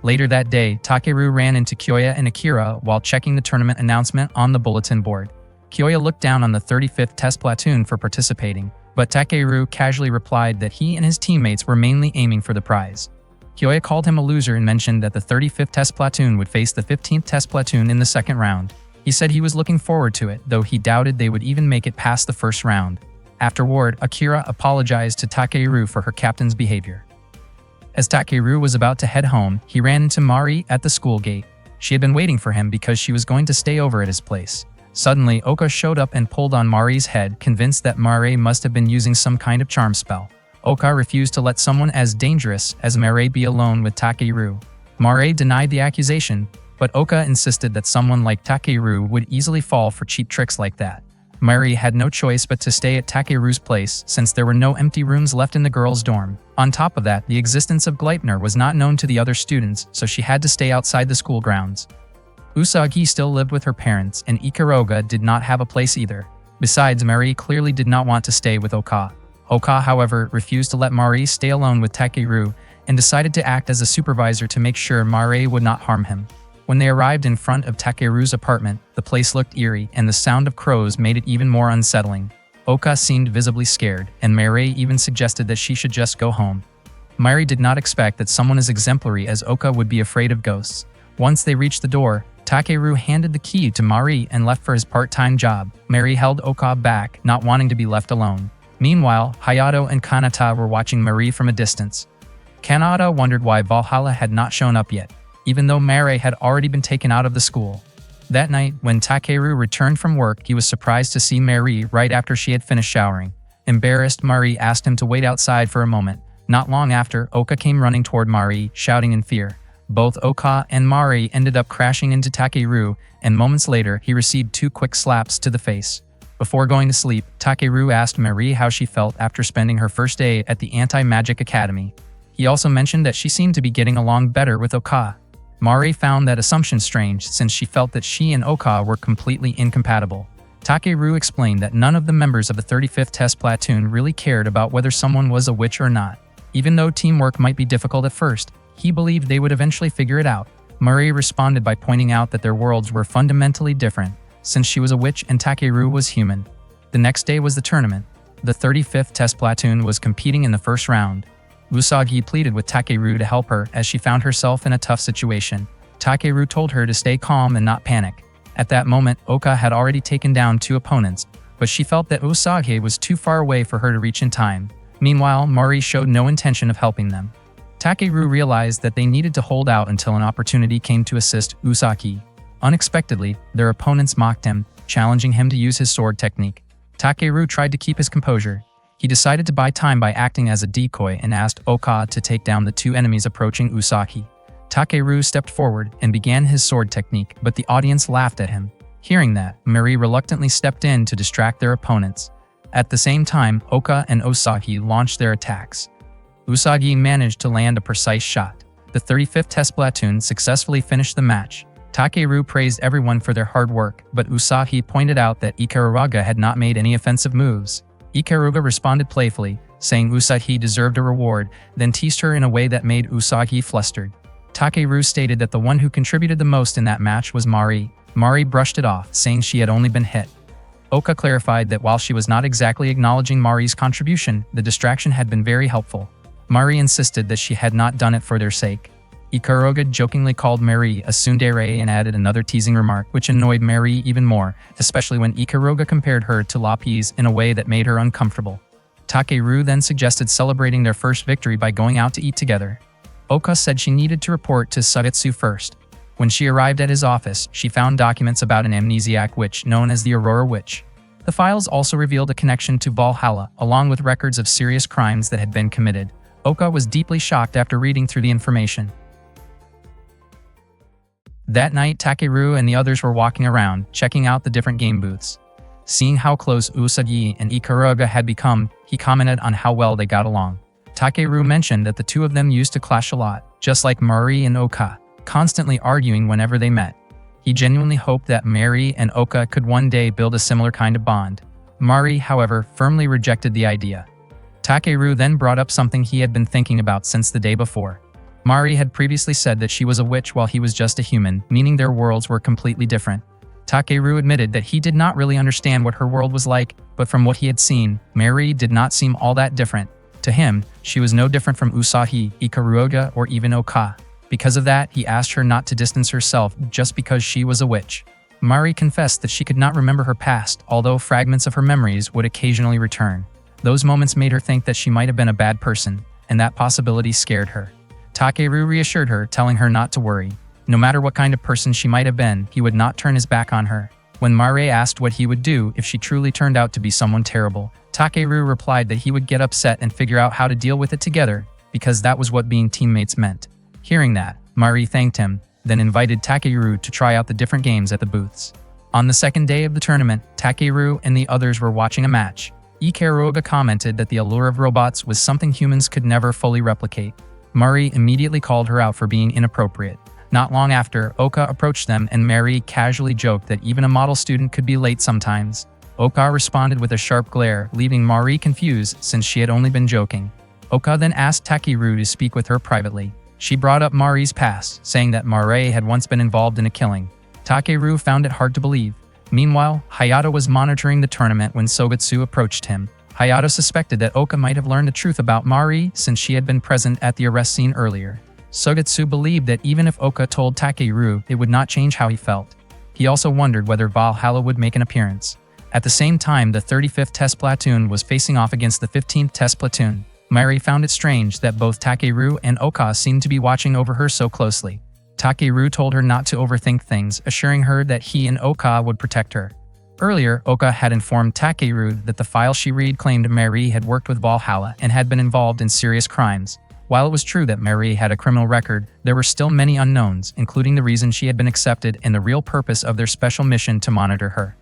Later that day, Takeru ran into Kyoya and Akira while checking the tournament announcement on the bulletin board. Kyoya looked down on the 35th Test Platoon for participating, but Takeru casually replied that he and his teammates were mainly aiming for the prize. Kyoya called him a loser and mentioned that the 35th Test Platoon would face the 15th Test Platoon in the second round. He said he was looking forward to it, though he doubted they would even make it past the first round. Afterward, Akira apologized to Takeru for her captain's behavior. As Takeru was about to head home, he ran into Mari at the school gate. She had been waiting for him because she was going to stay over at his place. Suddenly, Oka showed up and pulled on Mari's head, convinced that Mari must have been using some kind of charm spell. Oka refused to let someone as dangerous as Mari be alone with Takeru. Mari denied the accusation, but Oka insisted that someone like Takeru would easily fall for cheap tricks like that. Mari had no choice but to stay at Takeru's place since there were no empty rooms left in the girls' dorm. On top of that, the existence of Gleipnir was not known to the other students, so she had to stay outside the school grounds. Usagi still lived with her parents, and Ikaruga did not have a place either. Besides, Mari clearly did not want to stay with Oka. Oka, however, refused to let Mari stay alone with Takeru and decided to act as a supervisor to make sure Mari would not harm him. When they arrived in front of Takeru's apartment, the place looked eerie and the sound of crows made it even more unsettling. Oka seemed visibly scared, and Mari even suggested that she should just go home. Mari did not expect that someone as exemplary as Oka would be afraid of ghosts. Once they reached the door, Takeru handed the key to Mari and left for his part-time job. Mari held Oka back, not wanting to be left alone. Meanwhile, Hayato and Kanata were watching Mari from a distance. Kanata wondered why Valhalla had not shown up yet, even though Mari had already been taken out of the school. That night, when Takeru returned from work, he was surprised to see Mari right after she had finished showering. Embarrassed, Mari asked him to wait outside for a moment. Not long after, Oka came running toward Mari, shouting in fear. Both Oka and Mari ended up crashing into Takeru, and moments later, he received 2 quick slaps to the face. Before going to sleep, Takeru asked Mari how she felt after spending her first day at the Anti-Magic Academy. He also mentioned that she seemed to be getting along better with Oka. Mari found that assumption strange since she felt that she and Oka were completely incompatible. Takeru explained that none of the members of the 35th Test Platoon really cared about whether someone was a witch or not. Even though teamwork might be difficult at first, he believed they would eventually figure it out. Mari responded by pointing out that their worlds were fundamentally different, since she was a witch and Takeru was human. The next day was the tournament. The 35th Test Platoon was competing in the first round. Usagi pleaded with Takeru to help her as she found herself in a tough situation. Takeru told her to stay calm and not panic. At that moment, Oka had already taken down 2 opponents, but she felt that Usagi was too far away for her to reach in time. Meanwhile, Mari showed no intention of helping them. Takeru realized that they needed to hold out until an opportunity came to assist Usagi. Unexpectedly, their opponents mocked him, challenging him to use his sword technique. Takeru tried to keep his composure. He decided to buy time by acting as a decoy and asked Oka to take down the 2 enemies approaching Usagi. Takeru stepped forward and began his sword technique, but the audience laughed at him. Hearing that, Mari reluctantly stepped in to distract their opponents. At the same time, Oka and Usagi launched their attacks. Usagi managed to land a precise shot. The 35th Test Platoon successfully finished the match. Takeru praised everyone for their hard work, but Usagi pointed out that Ikaruga had not made any offensive moves. Ikaruga responded playfully, saying Usagi deserved a reward, then teased her in a way that made Usagi flustered. Takeru stated that the one who contributed the most in that match was Mari. Mari brushed it off, saying she had only been hit. Oka clarified that while she was not exactly acknowledging Mari's contribution, the distraction had been very helpful. Mari insisted that she had not done it for their sake. Ikaruga jokingly called Mari a tsundere and added another teasing remark, which annoyed Mari even more, especially when Ikaruga compared her to Lapis in a way that made her uncomfortable. Takeru then suggested celebrating their first victory by going out to eat together. Oka said she needed to report to Sugetsu first. When she arrived at his office, she found documents about an amnesiac witch known as the Aurora Witch. The files also revealed a connection to Valhalla, along with records of serious crimes that had been committed. Oka was deeply shocked after reading through the information. That night, Takeru and the others were walking around, checking out the different game booths. Seeing how close Usagi and Ikaruga had become, he commented on how well they got along. Takeru mentioned that the two of them used to clash a lot, just like Mari and Oka, constantly arguing whenever they met. He genuinely hoped that Mari and Oka could one day build a similar kind of bond. Mari, however, firmly rejected the idea. Takeru then brought up something he had been thinking about since the day before. Mari had previously said that she was a witch while he was just a human, meaning their worlds were completely different. Takeru admitted that he did not really understand what her world was like, but from what he had seen, Mari did not seem all that different. To him, she was no different from Usagi, Ikaruga, or even Oka. Because of that, he asked her not to distance herself just because she was a witch. Mari confessed that she could not remember her past, although fragments of her memories would occasionally return. Those moments made her think that she might have been a bad person, and that possibility scared her. Takeru reassured her, telling her not to worry. No matter what kind of person she might have been, he would not turn his back on her. When Mari asked what he would do if she truly turned out to be someone terrible, Takeru replied that he would get upset and figure out how to deal with it together, because that was what being teammates meant. Hearing that, Mari thanked him, then invited Takeru to try out the different games at the booths. On the second day of the tournament, Takeru and the others were watching a match. Ikaruga commented that the allure of robots was something humans could never fully replicate. Mari immediately called her out for being inappropriate. Not long after, Oka approached them and Mari casually joked that even a model student could be late sometimes. Oka responded with a sharp glare, leaving Mari confused since she had only been joking. Oka then asked Takeru to speak with her privately. She brought up Mari's past, saying that Mari had once been involved in a killing. Takeru found it hard to believe. Meanwhile, Hayato was monitoring the tournament when Sugetsu approached him. Hayato suspected that Oka might have learned the truth about Mari since she had been present at the arrest scene earlier. Sugetsu believed that even if Oka told Takeru, it would not change how he felt. He also wondered whether Valhalla would make an appearance. At the same time, the 35th Test Platoon was facing off against the 15th Test Platoon. Mari found it strange that both Takeru and Oka seemed to be watching over her so closely. Takeru told her not to overthink things, assuring her that he and Oka would protect her. Earlier, Oka had informed Takeru that the file she read claimed Mari had worked with Valhalla and had been involved in serious crimes. While it was true that Mari had a criminal record, there were still many unknowns, including the reason she had been accepted and the real purpose of their special mission to monitor her.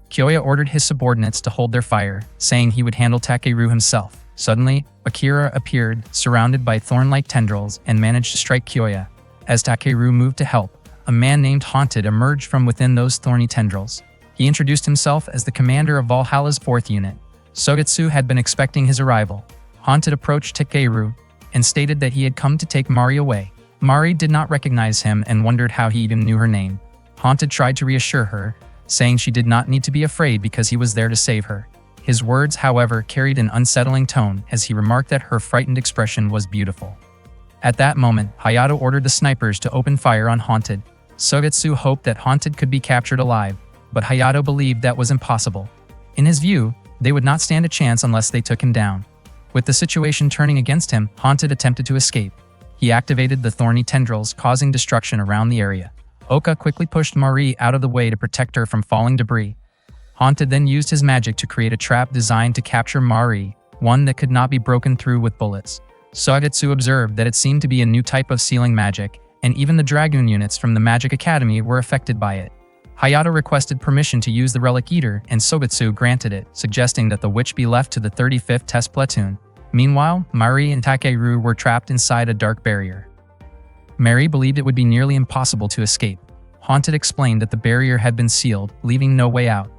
Kyoya ordered his subordinates to hold their fire, saying he would handle Takeru himself. Suddenly, Akira appeared, surrounded by thorn-like tendrils, and managed to strike Kyoya. As Takeru moved to help, a man named Haunted emerged from within those thorny tendrils. He introduced himself as the commander of Valhalla's 4th unit. Sugetsu had been expecting his arrival. Haunted approached Takeru and stated that he had come to take Mari away. Mari did not recognize him and wondered how he even knew her name. Haunted tried to reassure her, saying she did not need to be afraid because he was there to save her. His words, however, carried an unsettling tone as he remarked that her frightened expression was beautiful. At that moment, Hayato ordered the snipers to open fire on Haunted. Sugetsu hoped that Haunted could be captured alive, but Hayato believed that was impossible. In his view, they would not stand a chance unless they took him down. With the situation turning against him, Haunted attempted to escape. He activated the thorny tendrils, causing destruction around the area. Oka quickly pushed Mari out of the way to protect her from falling debris. Haunted then used his magic to create a trap designed to capture Mari, one that could not be broken through with bullets. Sugetsu observed that it seemed to be a new type of sealing magic, and even the Dragoon units from the Magic Academy were affected by it. Hayato requested permission to use the Relic Eater, and Sugetsu granted it, suggesting that the witch be left to the 35th Test Platoon. Meanwhile, Mari and Takeru were trapped inside a dark barrier. Mari believed it would be nearly impossible to escape. Haunted explained that the barrier had been sealed, leaving no way out.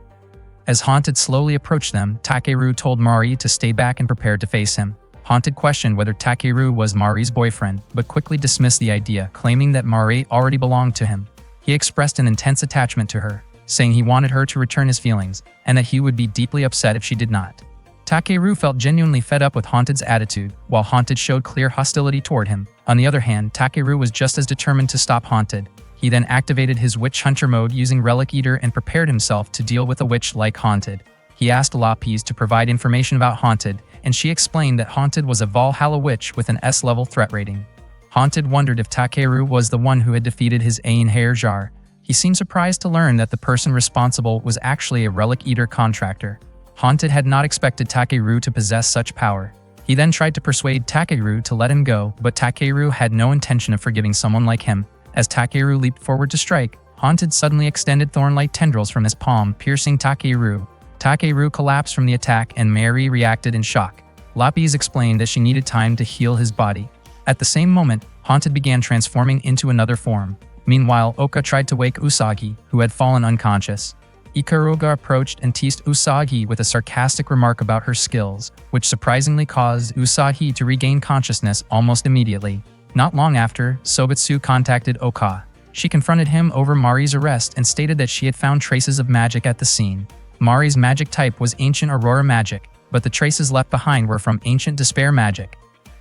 As Haunted slowly approached them, Takeru told Mari to stay back and prepared to face him. Haunted questioned whether Takeru was Mari's boyfriend, but quickly dismissed the idea, claiming that Mari already belonged to him. He expressed an intense attachment to her, saying he wanted her to return his feelings, and that he would be deeply upset if she did not. Takeru felt genuinely fed up with Haunted's attitude, while Haunted showed clear hostility toward him. On the other hand, Takeru was just as determined to stop Haunted. He then activated his Witch Hunter mode using Relic Eater and prepared himself to deal with a witch like Haunted. He asked Lapis to provide information about Haunted, and she explained that Haunted was a Valhalla witch with an S-level threat rating. Haunted wondered if Takeru was the one who had defeated his Einherjar. He seemed surprised to learn that the person responsible was actually a Relic Eater contractor. Haunted had not expected Takeru to possess such power. He then tried to persuade Takeru to let him go, but Takeru had no intention of forgiving someone like him. As Takeru leaped forward to strike, Haunted suddenly extended thorn-like tendrils from his palm, piercing Takeru. Takeru collapsed from the attack and Mary reacted in shock. Lapis explained that she needed time to heal his body. At the same moment, Haunted began transforming into another form. Meanwhile, Oka tried to wake Usagi, who had fallen unconscious. Ikaruga approached and teased Usagi with a sarcastic remark about her skills, which surprisingly caused Usagi to regain consciousness almost immediately. Not long after, Sobitsu contacted Oka. She confronted him over Mari's arrest and stated that she had found traces of magic at the scene. Mari's magic type was Ancient Aurora magic, but the traces left behind were from Ancient Despair magic.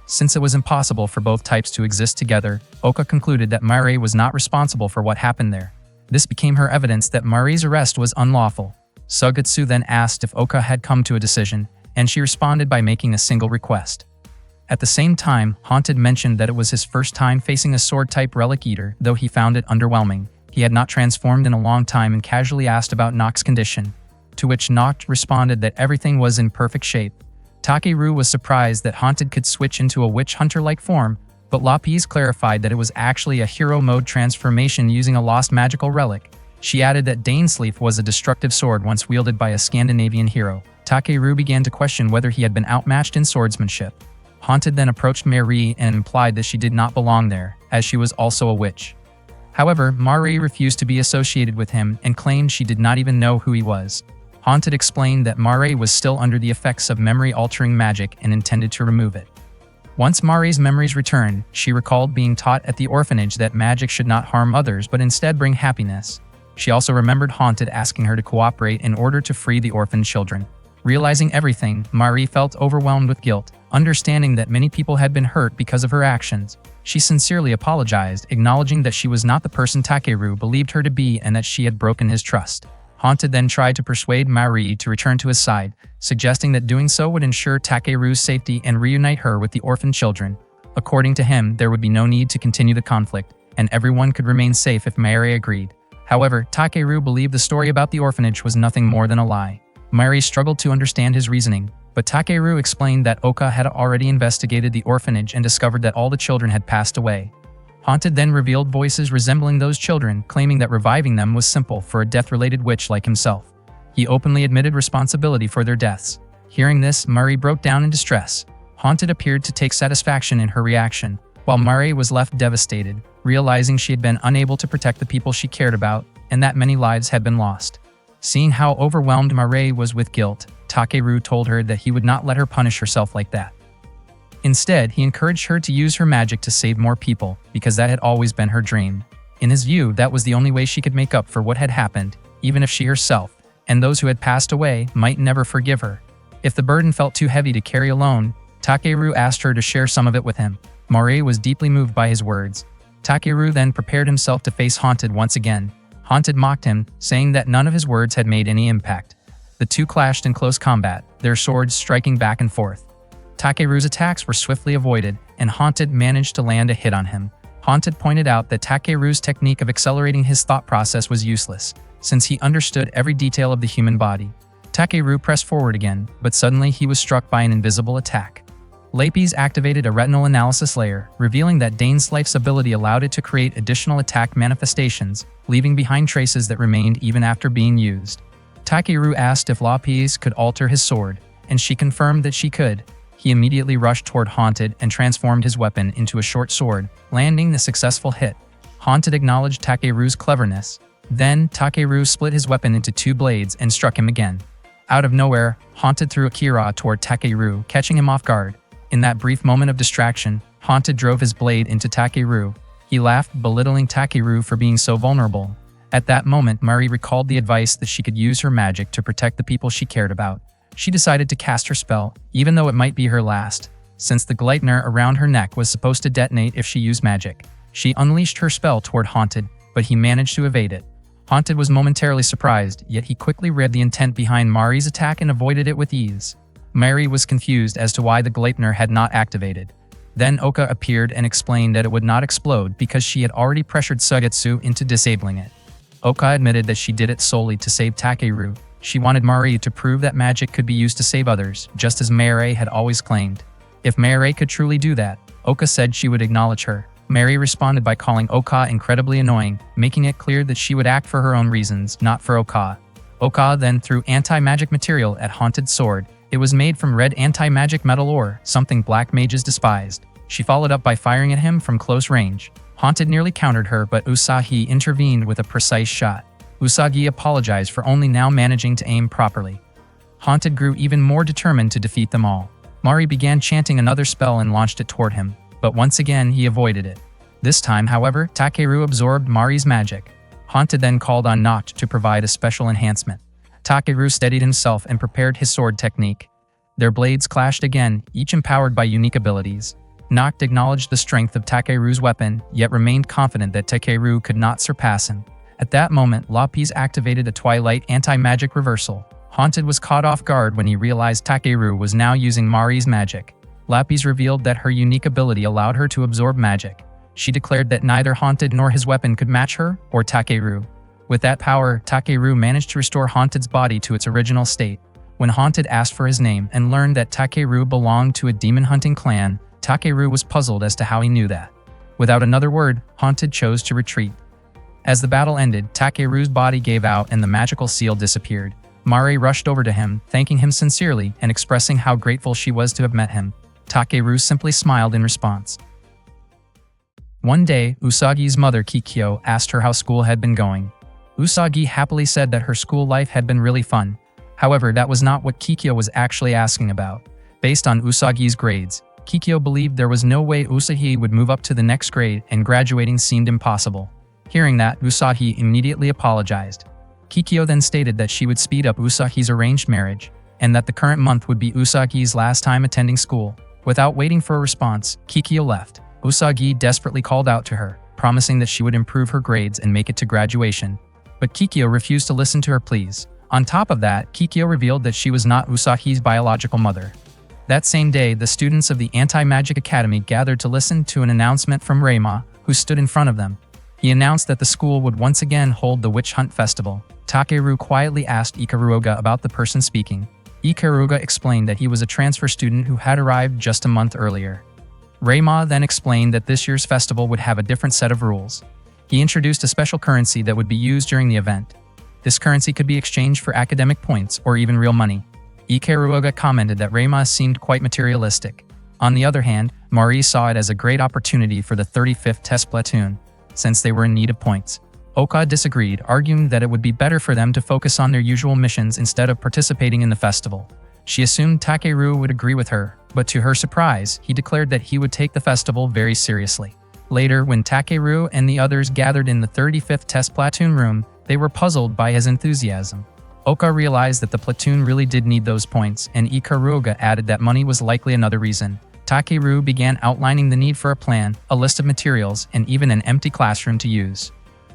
Since it was impossible for both types to exist together, Oka concluded that Mari was not responsible for what happened there. This became her evidence that Mari's arrest was unlawful. Sugetsu then asked if Oka had come to a decision, and she responded by making a single request. At the same time, Haunted mentioned that it was his first time facing a sword-type Relic Eater, though he found it underwhelming. He had not transformed in a long time and casually asked about Nokt's condition, to which Nokt responded that everything was in perfect shape. Takeru was surprised that Haunted could switch into a witch hunter-like form, but Lapis clarified that it was actually a hero mode transformation using a lost magical relic. She added that Dainsleif was a destructive sword once wielded by a Scandinavian hero. Takeru began to question whether he had been outmatched in swordsmanship. Haunted then approached Mari and implied that she did not belong there, as she was also a witch. However, Mari refused to be associated with him and claimed she did not even know who he was. Haunted explained that Mari was still under the effects of memory-altering magic and intended to remove it. Once Mari's memories returned, she recalled being taught at the orphanage that magic should not harm others but instead bring happiness. She also remembered Haunted asking her to cooperate in order to free the orphaned children. Realizing everything, Mari felt overwhelmed with guilt, understanding that many people had been hurt because of her actions. She sincerely apologized, acknowledging that she was not the person Takeru believed her to be and that she had broken his trust. Haunted then tried to persuade Mari to return to his side, suggesting that doing so would ensure Takeru's safety and reunite her with the orphaned children. According to him, there would be no need to continue the conflict, and everyone could remain safe if Mari agreed. However, Takeru believed the story about the orphanage was nothing more than a lie. Mari struggled to understand his reasoning, but Takeru explained that Oka had already investigated the orphanage and discovered that all the children had passed away. Haunted then revealed voices resembling those children, claiming that reviving them was simple for a death-related witch like himself. He openly admitted responsibility for their deaths. Hearing this, Mari broke down in distress. Haunted appeared to take satisfaction in her reaction, while Mari was left devastated, realizing she had been unable to protect the people she cared about and that many lives had been lost. Seeing how overwhelmed Mari was with guilt, Takeru told her that he would not let her punish herself like that. Instead, he encouraged her to use her magic to save more people, because that had always been her dream. In his view, that was the only way she could make up for what had happened, even if she herself, and those who had passed away, might never forgive her. If the burden felt too heavy to carry alone, Takeru asked her to share some of it with him. Mari was deeply moved by his words. Takeru then prepared himself to face Haunted once again. Haunted mocked him, saying that none of his words had made any impact. The two clashed in close combat, their swords striking back and forth. Takeru's attacks were swiftly avoided, and Haunted managed to land a hit on him. Haunted pointed out that Takeru's technique of accelerating his thought process was useless, since he understood every detail of the human body. Takeru pressed forward again, but suddenly he was struck by an invisible attack. Lapis activated a retinal analysis layer, revealing that Dainsleif's ability allowed it to create additional attack manifestations, leaving behind traces that remained even after being used. Takeru asked if Lapis could alter his sword, and she confirmed that she could. He immediately rushed toward Haunted and transformed his weapon into a short sword, landing the successful hit. Haunted acknowledged Takeru's cleverness. Then, Takeru split his weapon into two blades and struck him again. Out of nowhere, Haunted threw a Kira toward Takeru, catching him off guard. In that brief moment of distraction, Haunted drove his blade into Takeru. He laughed, belittling Takeru for being so vulnerable. At that moment, Mari recalled the advice that she could use her magic to protect the people she cared about. She decided to cast her spell, even though it might be her last, since the Gleitner around her neck was supposed to detonate if she used magic. She unleashed her spell toward Haunted, but he managed to evade it. Haunted was momentarily surprised, yet he quickly read the intent behind Mari's attack and avoided it with ease. Mary was confused as to why the Gleipnir had not activated. Then Oka appeared and explained that it would not explode because she had already pressured Suigetsu into disabling it. Oka admitted that she did it solely to save Takeru. She wanted Mari to prove that magic could be used to save others, just as Mary had always claimed. If Mary could truly do that, Oka said she would acknowledge her. Mary responded by calling Oka incredibly annoying, making it clear that she would act for her own reasons, not for Oka. Oka then threw anti-magic material at Haunted Sword. It was made from red anti-magic metal ore, something black mages despised. She followed up by firing at him from close range. Haunted nearly countered her, but Usagi intervened with a precise shot. Usagi apologized for only now managing to aim properly. Haunted grew even more determined to defeat them all. Mari began chanting another spell and launched it toward him, but once again he avoided it. This time, however, Takeru absorbed Mari's magic. Haunted then called on Noct to provide a special enhancement. Takeru steadied himself and prepared his sword technique. Their blades clashed again, each empowered by unique abilities. Noct acknowledged the strength of Takeru's weapon, yet remained confident that Takeru could not surpass him. At that moment, Lapis activated a Twilight anti-magic reversal. Haunted was caught off guard when he realized Takeru was now using Mari's magic. Lapis revealed that her unique ability allowed her to absorb magic. She declared that neither Haunted nor his weapon could match her or Takeru. With that power, Takeru managed to restore Haunted's body to its original state. When Haunted asked for his name and learned that Takeru belonged to a demon-hunting clan, Takeru was puzzled as to how he knew that. Without another word, Haunted chose to retreat. As the battle ended, Takeru's body gave out and the magical seal disappeared. Mari rushed over to him, thanking him sincerely and expressing how grateful she was to have met him. Takeru simply smiled in response. One day, Usagi's mother Kikyo asked her how school had been going. Usagi happily said that her school life had been really fun. However, that was not what Kikyo was actually asking about. Based on Usagi's grades, Kikyo believed there was no way Usagi would move up to the next grade and graduating seemed impossible. Hearing that, Usagi immediately apologized. Kikyo then stated that she would speed up Usagi's arranged marriage, and that the current month would be Usagi's last time attending school. Without waiting for a response, Kikyo left. Usagi desperately called out to her, promising that she would improve her grades and make it to graduation. But Kikyo refused to listen to her pleas. On top of that, Kikyo revealed that she was not Usagi's biological mother. That same day, the students of the Anti-Magic Academy gathered to listen to an announcement from Reima, who stood in front of them. He announced that the school would once again hold the Witch Hunt Festival. Takeru quietly asked Ikaruga about the person speaking. Ikaruga explained that he was a transfer student who had arrived just a month earlier. Reima then explained that this year's festival would have a different set of rules. He introduced a special currency that would be used during the event. This currency could be exchanged for academic points or even real money. Ikaruga commented that Reima seemed quite materialistic. On the other hand, Mari saw it as a great opportunity for the 35th Test Platoon, since they were in need of points. Oka disagreed, arguing that it would be better for them to focus on their usual missions instead of participating in the festival. She assumed Takeru would agree with her, but to her surprise, he declared that he would take the festival very seriously. Later, when Takeru and the others gathered in the 35th Test Platoon room, they were puzzled by his enthusiasm. Oka realized that the platoon really did need those points, and Ikaruga added that money was likely another reason. Takeru began outlining the need for a plan, a list of materials, and even an empty classroom to use.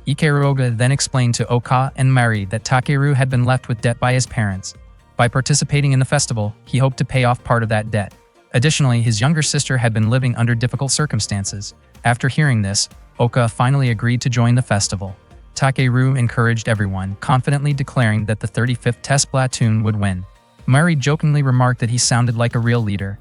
Ikaruga then explained to Oka and Mari that Takeru had been left with debt by his parents. By participating in the festival, he hoped to pay off part of that debt. Additionally, his younger sister had been living under difficult circumstances. After hearing this, Oka finally agreed to join the festival. Takeru encouraged everyone, confidently declaring that the 35th Test Platoon would win. Mari jokingly remarked that he sounded like a real leader.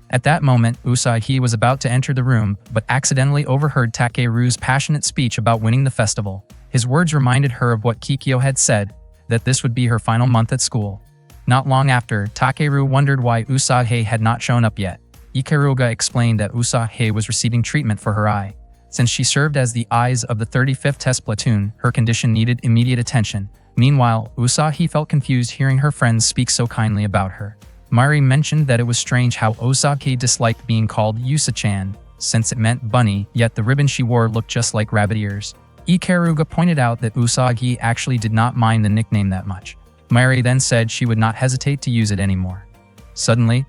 At that moment, Usagi was about to enter the room, but accidentally overheard Takeru's passionate speech about winning the festival. His words reminded her of what Kikyo had said, that this would be her final month at school. Not long after, Takeru wondered why Usagi had not shown up yet. Ikaruga explained that Usagi was receiving treatment for her eye. Since she served as the eyes of the 35th Test Platoon, her condition needed immediate attention. Meanwhile, Usagi felt confused hearing her friends speak so kindly about her. Mari mentioned that it was strange how Usagi disliked being called Yusa-chan, since it meant bunny, yet the ribbon she wore looked just like rabbit ears. Ikaruga pointed out that Usagi actually did not mind the nickname that much. Mari then said she would not hesitate to use it anymore. Suddenly,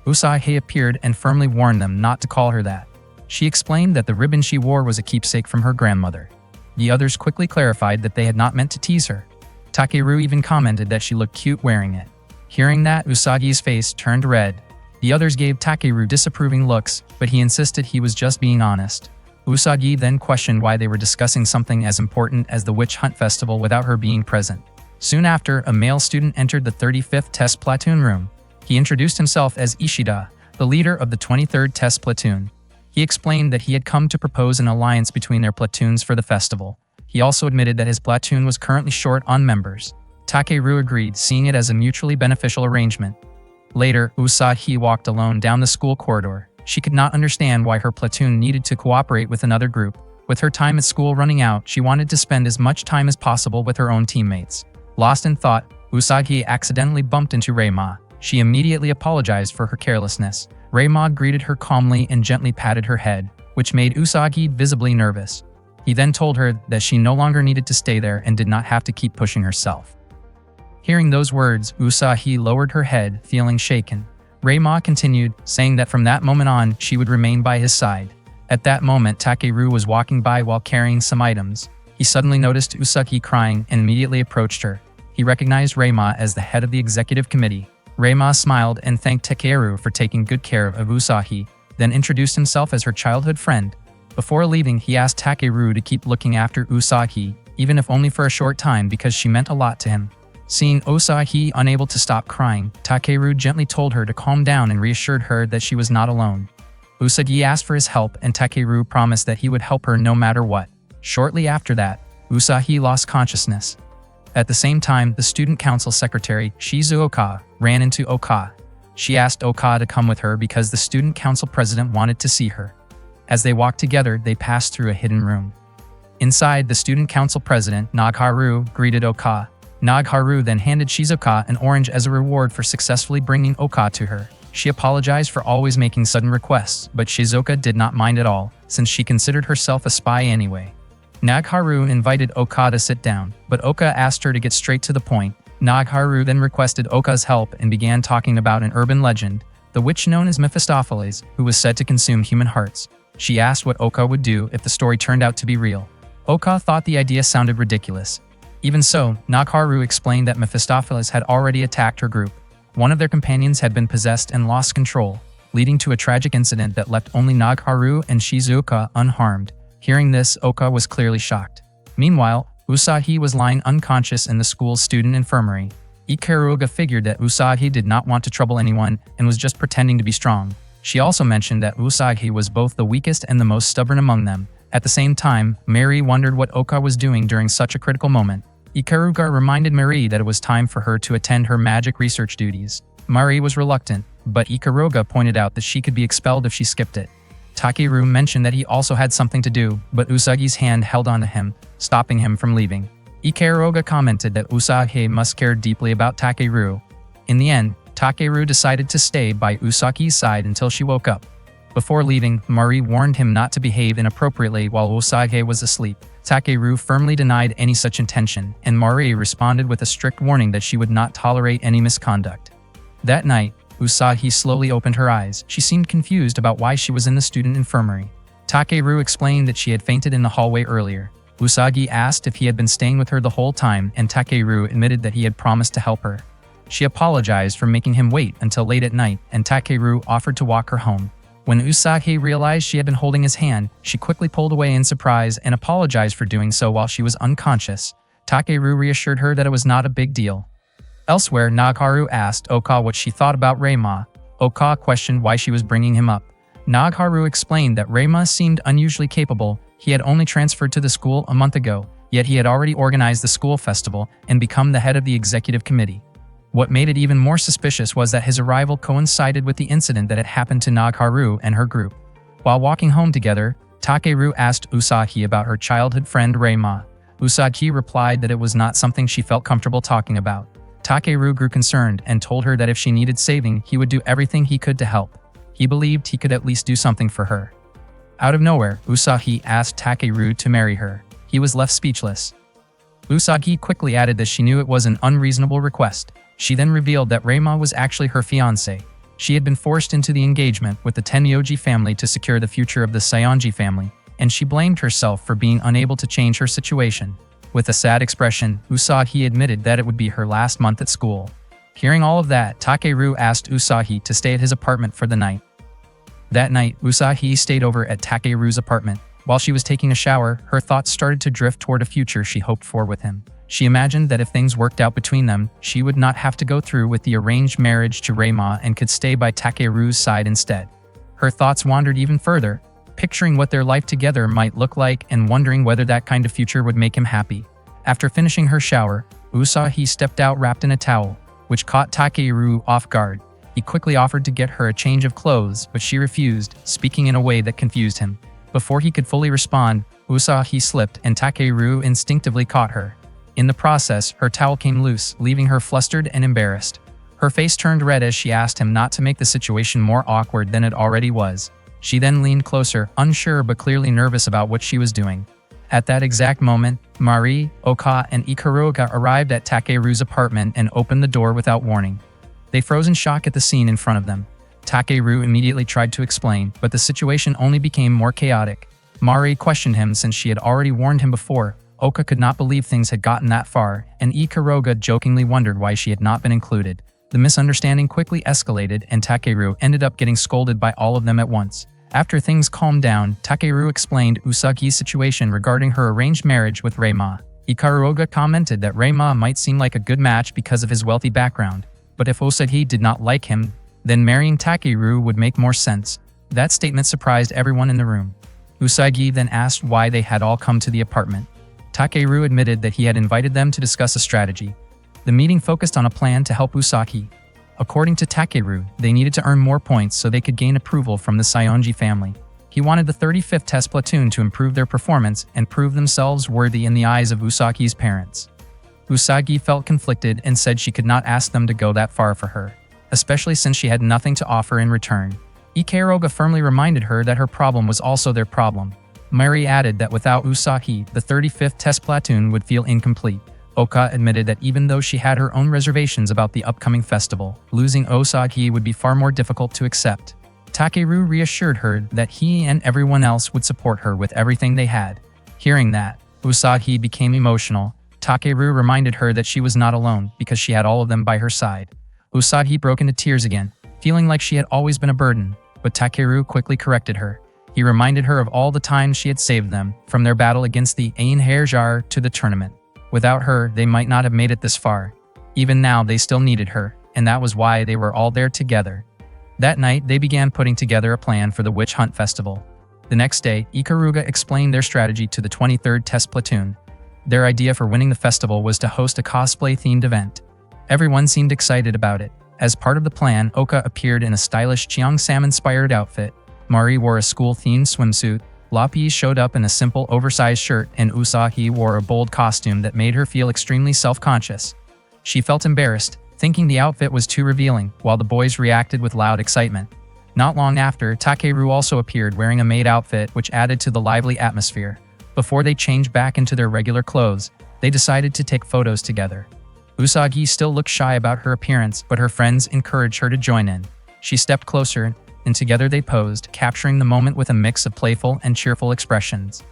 Usagi appeared and firmly warned them not to call her that. She explained that the ribbon she wore was a keepsake from her grandmother. The others quickly clarified that they had not meant to tease her. Takeru even commented that she looked cute wearing it. Hearing that, Usagi's face turned red. The others gave Takeru disapproving looks, but he insisted he was just being honest. Usagi then questioned why they were discussing something as important as the Witch Hunt Festival without her being present. Soon after, a male student entered the 35th Test Platoon room. He introduced himself as Ishida, the leader of the 23rd Test Platoon. He explained that he had come to propose an alliance between their platoons for the festival. He also admitted that his platoon was currently short on members. Takeru agreed, seeing it as a mutually beneficial arrangement. Later, Usagi walked alone down the school corridor. She could not understand why her platoon needed to cooperate with another group. With her time at school running out, she wanted to spend as much time as possible with her own teammates. Lost in thought, Usagi accidentally bumped into Reima. She immediately apologized for her carelessness. Reima greeted her calmly and gently patted her head, which made Usagi visibly nervous. He then told her that she no longer needed to stay there and did not have to keep pushing herself. Hearing those words, Usagi lowered her head, feeling shaken. Reima continued, saying that from that moment on, she would remain by his side. At that moment, Takeru was walking by while carrying some items. He suddenly noticed Usagi crying and immediately approached her. He recognized Reima as the head of the executive committee. Reima smiled and thanked Takeru for taking good care of Usagi, then introduced himself as her childhood friend. Before leaving, he asked Takeru to keep looking after Usagi, even if only for a short time because she meant a lot to him. Seeing Usagi unable to stop crying, Takeru gently told her to calm down and reassured her that she was not alone. Usagi asked for his help and Takeru promised that he would help her no matter what. Shortly after that, Usagi lost consciousness. At the same time, the student council secretary, Shizuoka, ran into Oka. She asked Oka to come with her because the student council president wanted to see her. As they walked together, they passed through a hidden room. Inside, the student council president, Nagharu, greeted Oka. Nagharu then handed Shizuoka an orange as a reward for successfully bringing Oka to her. She apologized for always making sudden requests, but Shizuoka did not mind at all, since she considered herself a spy anyway. Nagharu invited Oka to sit down, but Oka asked her to get straight to the point. Nagharu then requested Oka's help and began talking about an urban legend, the witch known as Mephistopheles, who was said to consume human hearts. She asked what Oka would do if the story turned out to be real. Oka thought the idea sounded ridiculous. Even so, Nagharu explained that Mephistopheles had already attacked her group. One of their companions had been possessed and lost control, leading to a tragic incident that left only Nagharu and Shizuoka unharmed. Hearing this, Oka was clearly shocked. Meanwhile, Usagi was lying unconscious in the school's student infirmary. Ikaruga figured that Usagi did not want to trouble anyone and was just pretending to be strong. She also mentioned that Usagi was both the weakest and the most stubborn among them. At the same time, Mary wondered what Oka was doing during such a critical moment. Ikaruga reminded Mary that it was time for her to attend her magic research duties. Mari was reluctant, but Ikaruga pointed out that she could be expelled if she skipped it. Takeru mentioned that he also had something to do, but Usagi's hand held onto him, stopping him from leaving. Ikaruga commented that Usagi must care deeply about Takeru. In the end, Takeru decided to stay by Usagi's side until she woke up. Before leaving, Mari warned him not to behave inappropriately while Usagi was asleep. Takeru firmly denied any such intention, and Mari responded with a strict warning that she would not tolerate any misconduct. That night, Usagi slowly opened her eyes. She seemed confused about why she was in the student infirmary. Takeru explained that she had fainted in the hallway earlier. Usagi asked if he had been staying with her the whole time, and Takeru admitted that he had promised to help her. She apologized for making him wait until late at night, and Takeru offered to walk her home. When Usagi realized she had been holding his hand, she quickly pulled away in surprise and apologized for doing so while she was unconscious. Takeru reassured her that it was not a big deal. Elsewhere, Nagharu asked Oka what she thought about Reima. Oka questioned why she was bringing him up. Nagharu explained that Reima seemed unusually capable. He had only transferred to the school a month ago, yet he had already organized the school festival and become the head of the executive committee. What made it even more suspicious was that his arrival coincided with the incident that had happened to Nagharu and her group. While walking home together, Takeru asked Usagi about her childhood friend Reima. Usagi replied that it was not something she felt comfortable talking about. Takeru grew concerned and told her that if she needed saving, he would do everything he could to help. He believed he could at least do something for her. Out of nowhere, Usagi asked Takeru to marry her. He was left speechless. Usagi quickly added that she knew it was an unreasonable request. She then revealed that Reima was actually her fiancé. She had been forced into the engagement with the Tenmyoji family to secure the future of the Saionji family, and she blamed herself for being unable to change her situation. With a sad expression, Usagi admitted that it would be her last month at school. Hearing all of that, Takeru asked Usagi to stay at his apartment for the night. That night, Usagi stayed over at Takeru's apartment. While she was taking a shower, her thoughts started to drift toward a future she hoped for with him. She imagined that if things worked out between them, she would not have to go through with the arranged marriage to Reima and could stay by Takeru's side instead. Her thoughts wandered even further, picturing what their life together might look like and wondering whether that kind of future would make him happy. After finishing her shower, Usagi stepped out wrapped in a towel, which caught Takeru off guard. He quickly offered to get her a change of clothes, but she refused, speaking in a way that confused him. Before he could fully respond, Usagi slipped and Takeru instinctively caught her. In the process, her towel came loose, leaving her flustered and embarrassed. Her face turned red as she asked him not to make the situation more awkward than it already was. She then leaned closer, unsure but clearly nervous about what she was doing. At that exact moment, Mari, Oka, and Ikaruga arrived at Takeru's apartment and opened the door without warning. They froze in shock at the scene in front of them. Takeru immediately tried to explain, but the situation only became more chaotic. Mari questioned him since she had already warned him before. Oka could not believe things had gotten that far, and Ikaruga jokingly wondered why she had not been included. The misunderstanding quickly escalated and Takeru ended up getting scolded by all of them at once. After things calmed down, Takeru explained Usagi's situation regarding her arranged marriage with Reima. Ikaruga commented that Reima might seem like a good match because of his wealthy background, but if Usagi did not like him, then marrying Takeru would make more sense. That statement surprised everyone in the room. Usagi then asked why they had all come to the apartment. Takeru admitted that he had invited them to discuss a strategy. The meeting focused on a plan to help Usagi. According to Takeru, they needed to earn more points so they could gain approval from the Saionji family. He wanted the 35th Test Platoon to improve their performance and prove themselves worthy in the eyes of Usagi's parents. Usagi felt conflicted and said she could not ask them to go that far for her, especially since she had nothing to offer in return. Ikaruga firmly reminded her that her problem was also their problem. Mari added that without Usagi, the 35th Test Platoon would feel incomplete. Oka admitted that even though she had her own reservations about the upcoming festival, losing Usagi would be far more difficult to accept. Takeru reassured her that he and everyone else would support her with everything they had. Hearing that, Usagi became emotional. Takeru reminded her that she was not alone because she had all of them by her side. Usagi broke into tears again, feeling like she had always been a burden, but Takeru quickly corrected her. He reminded her of all the times she had saved them, from their battle against the Einherjar to the tournament. Without her, they might not have made it this far. Even now, they still needed her, and that was why they were all there together. That night, they began putting together a plan for the Witch Hunt Festival. The next day, Ikaruga explained their strategy to the 23rd Test Platoon. Their idea for winning the festival was to host a cosplay-themed event. Everyone seemed excited about it. As part of the plan, Oka appeared in a stylish Cheongsam-inspired outfit. Mari wore a school-themed swimsuit. Lapi showed up in a simple, oversized shirt, and Usagi wore a bold costume that made her feel extremely self-conscious. She felt embarrassed, thinking the outfit was too revealing, while the boys reacted with loud excitement. Not long after, Takeru also appeared wearing a maid outfit, which added to the lively atmosphere. Before they changed back into their regular clothes, they decided to take photos together. Usagi still looked shy about her appearance, but her friends encouraged her to join in. She stepped closer, and together they posed, capturing the moment with a mix of playful and cheerful expressions.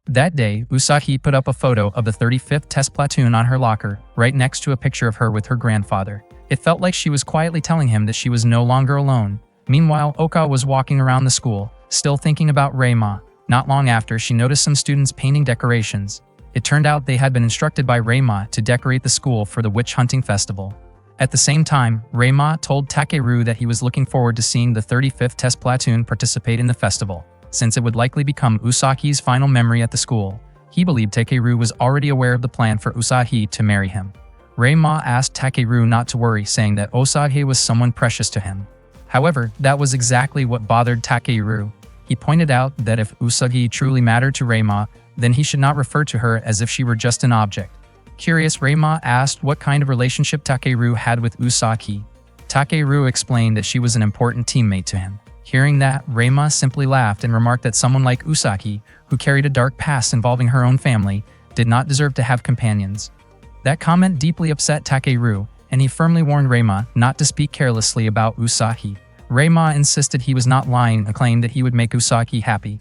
That day, Usagi put up a photo of the 35th Test Platoon on her locker, right next to a picture of her with her grandfather. It felt like she was quietly telling him that she was no longer alone. Meanwhile, Oka was walking around the school, still thinking about Reima. Not long after, she noticed some students painting decorations. It turned out they had been instructed by Reima to decorate the school for the witch hunting festival. At the same time, Reima told Takeru that he was looking forward to seeing the 35th Test Platoon participate in the festival, since it would likely become Usagi's final memory at the school. He believed Takeru was already aware of the plan for Usagi to marry him. Reima asked Takeru not to worry, saying that Usagi was someone precious to him. However, that was exactly what bothered Takeru. He pointed out that if Usagi truly mattered to Reima, then he should not refer to her as if she were just an object. Curious, Reima asked what kind of relationship Takeru had with Usagi. Takeru explained that she was an important teammate to him. Hearing that, Reima simply laughed and remarked that someone like Usagi, who carried a dark past involving her own family, did not deserve to have companions. That comment deeply upset Takeru, and he firmly warned Reima not to speak carelessly about Usagi. Reima insisted he was not lying and claimed that he would make Usagi happy.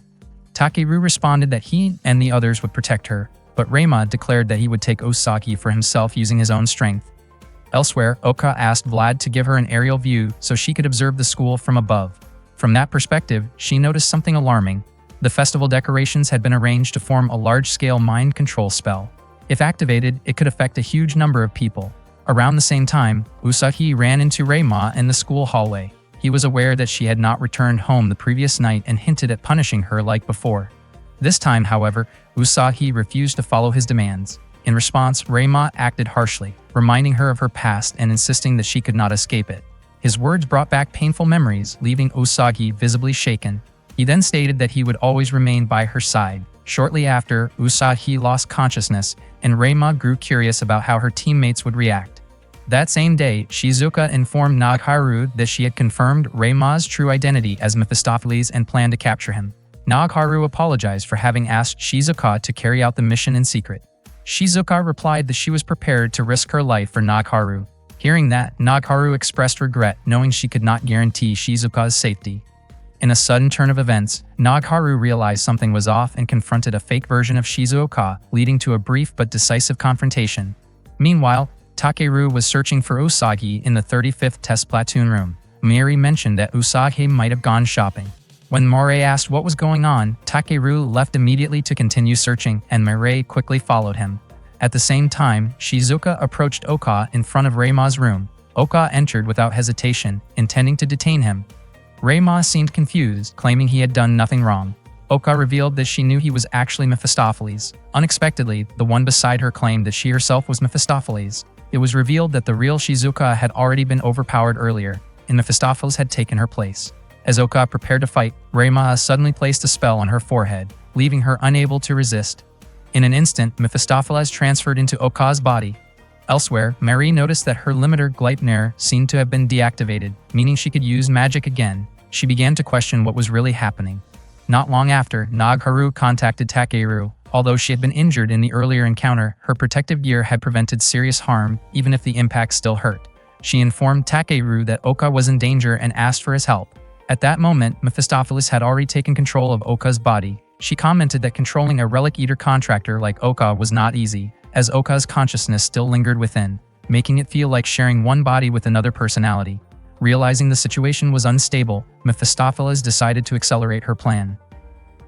Takeru responded that he and the others would protect her. but Reima declared that he would take Usagi for himself using his own strength. Elsewhere, Oka asked Vlad to give her an aerial view so she could observe the school from above. From that perspective, she noticed something alarming. The festival decorations had been arranged to form a large-scale mind control spell. If activated, it could affect a huge number of people. Around the same time, Usagi ran into Reima in the school hallway. He was aware that she had not returned home the previous night and hinted at punishing her like before. This time, however, Usagi refused to follow his demands. In response, Reima acted harshly, reminding her of her past and insisting that she could not escape it. His words brought back painful memories, leaving Usagi visibly shaken. He then stated that he would always remain by her side. Shortly after, Usagi lost consciousness, and Reima grew curious about how her teammates would react. That same day, Shizuka informed Nagharu that she had confirmed Reima's true identity as Mephistopheles and planned to capture him. Nagharu apologized for having asked Shizuka to carry out the mission in secret. Shizuka replied that she was prepared to risk her life for Nagharu. Hearing that, Nagharu expressed regret, knowing she could not guarantee Shizuka's safety. In a sudden turn of events, Nagharu realized something was off and confronted a fake version of Shizuka, leading to a brief but decisive confrontation. Meanwhile, Takeru was searching for Usagi in the 35th test platoon room. Miri mentioned that Usagi might have gone shopping. When Moray asked what was going on, Takeru left immediately to continue searching, and Moray quickly followed him. At the same time, Shizuka approached Oka in front of Reima's room. Oka entered without hesitation, intending to detain him. Reima seemed confused, claiming he had done nothing wrong. Oka revealed that she knew he was actually Mephistopheles. Unexpectedly, the one beside her claimed that she herself was Mephistopheles. It was revealed that the real Shizuka had already been overpowered earlier, and Mephistopheles had taken her place. As Oka prepared to fight, Reima suddenly placed a spell on her forehead, leaving her unable to resist. In an instant, Mephistopheles transferred into Oka's body. Elsewhere, Mary noticed that her limiter Gleipnir seemed to have been deactivated, meaning she could use magic again. She began to question what was really happening. Not long after, Nagharu contacted Takeru. Although she had been injured in the earlier encounter, her protective gear had prevented serious harm, even if the impact still hurt. She informed Takeru that Oka was in danger and asked for his help. At that moment, Mephistopheles had already taken control of Oka's body. She commented that controlling a Relic Eater contractor like Oka was not easy, as Oka's consciousness still lingered within, making it feel like sharing one body with another personality. Realizing the situation was unstable, Mephistopheles decided to accelerate her plan.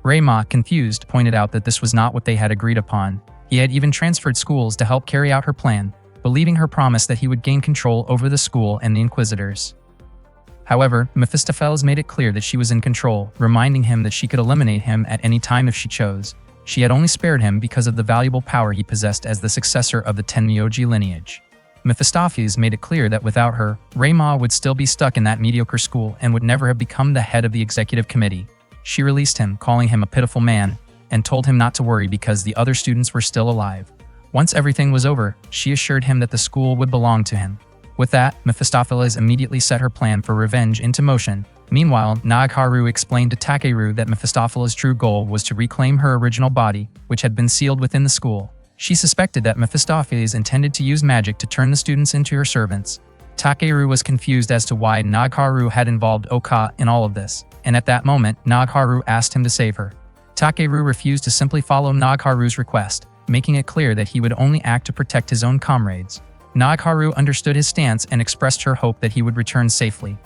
Reima, confused, pointed out that this was not what they had agreed upon. He had even transferred schools to help carry out her plan, believing her promise that he would gain control over the school and the Inquisitors. However, Mephistopheles made it clear that she was in control, reminding him that she could eliminate him at any time if she chose. She had only spared him because of the valuable power he possessed as the successor of the Tenmyoji lineage. Mephistopheles made it clear that without her, Reima would still be stuck in that mediocre school and would never have become the head of the executive committee. She released him, calling him a pitiful man, and told him not to worry because the other students were still alive. Once everything was over, she assured him that the school would belong to him. With that, Mephistopheles immediately set her plan for revenge into motion. Meanwhile, Nagharu explained to Takeru that Mephistopheles' true goal was to reclaim her original body, which had been sealed within the school. She suspected that Mephistopheles intended to use magic to turn the students into her servants. Takeru was confused as to why Nagharu had involved Oka in all of this, and at that moment, Nagharu asked him to save her. Takeru refused to simply follow Nagharu's request, making it clear that he would only act to protect his own comrades. Nagharu understood his stance and expressed her hope that he would return safely.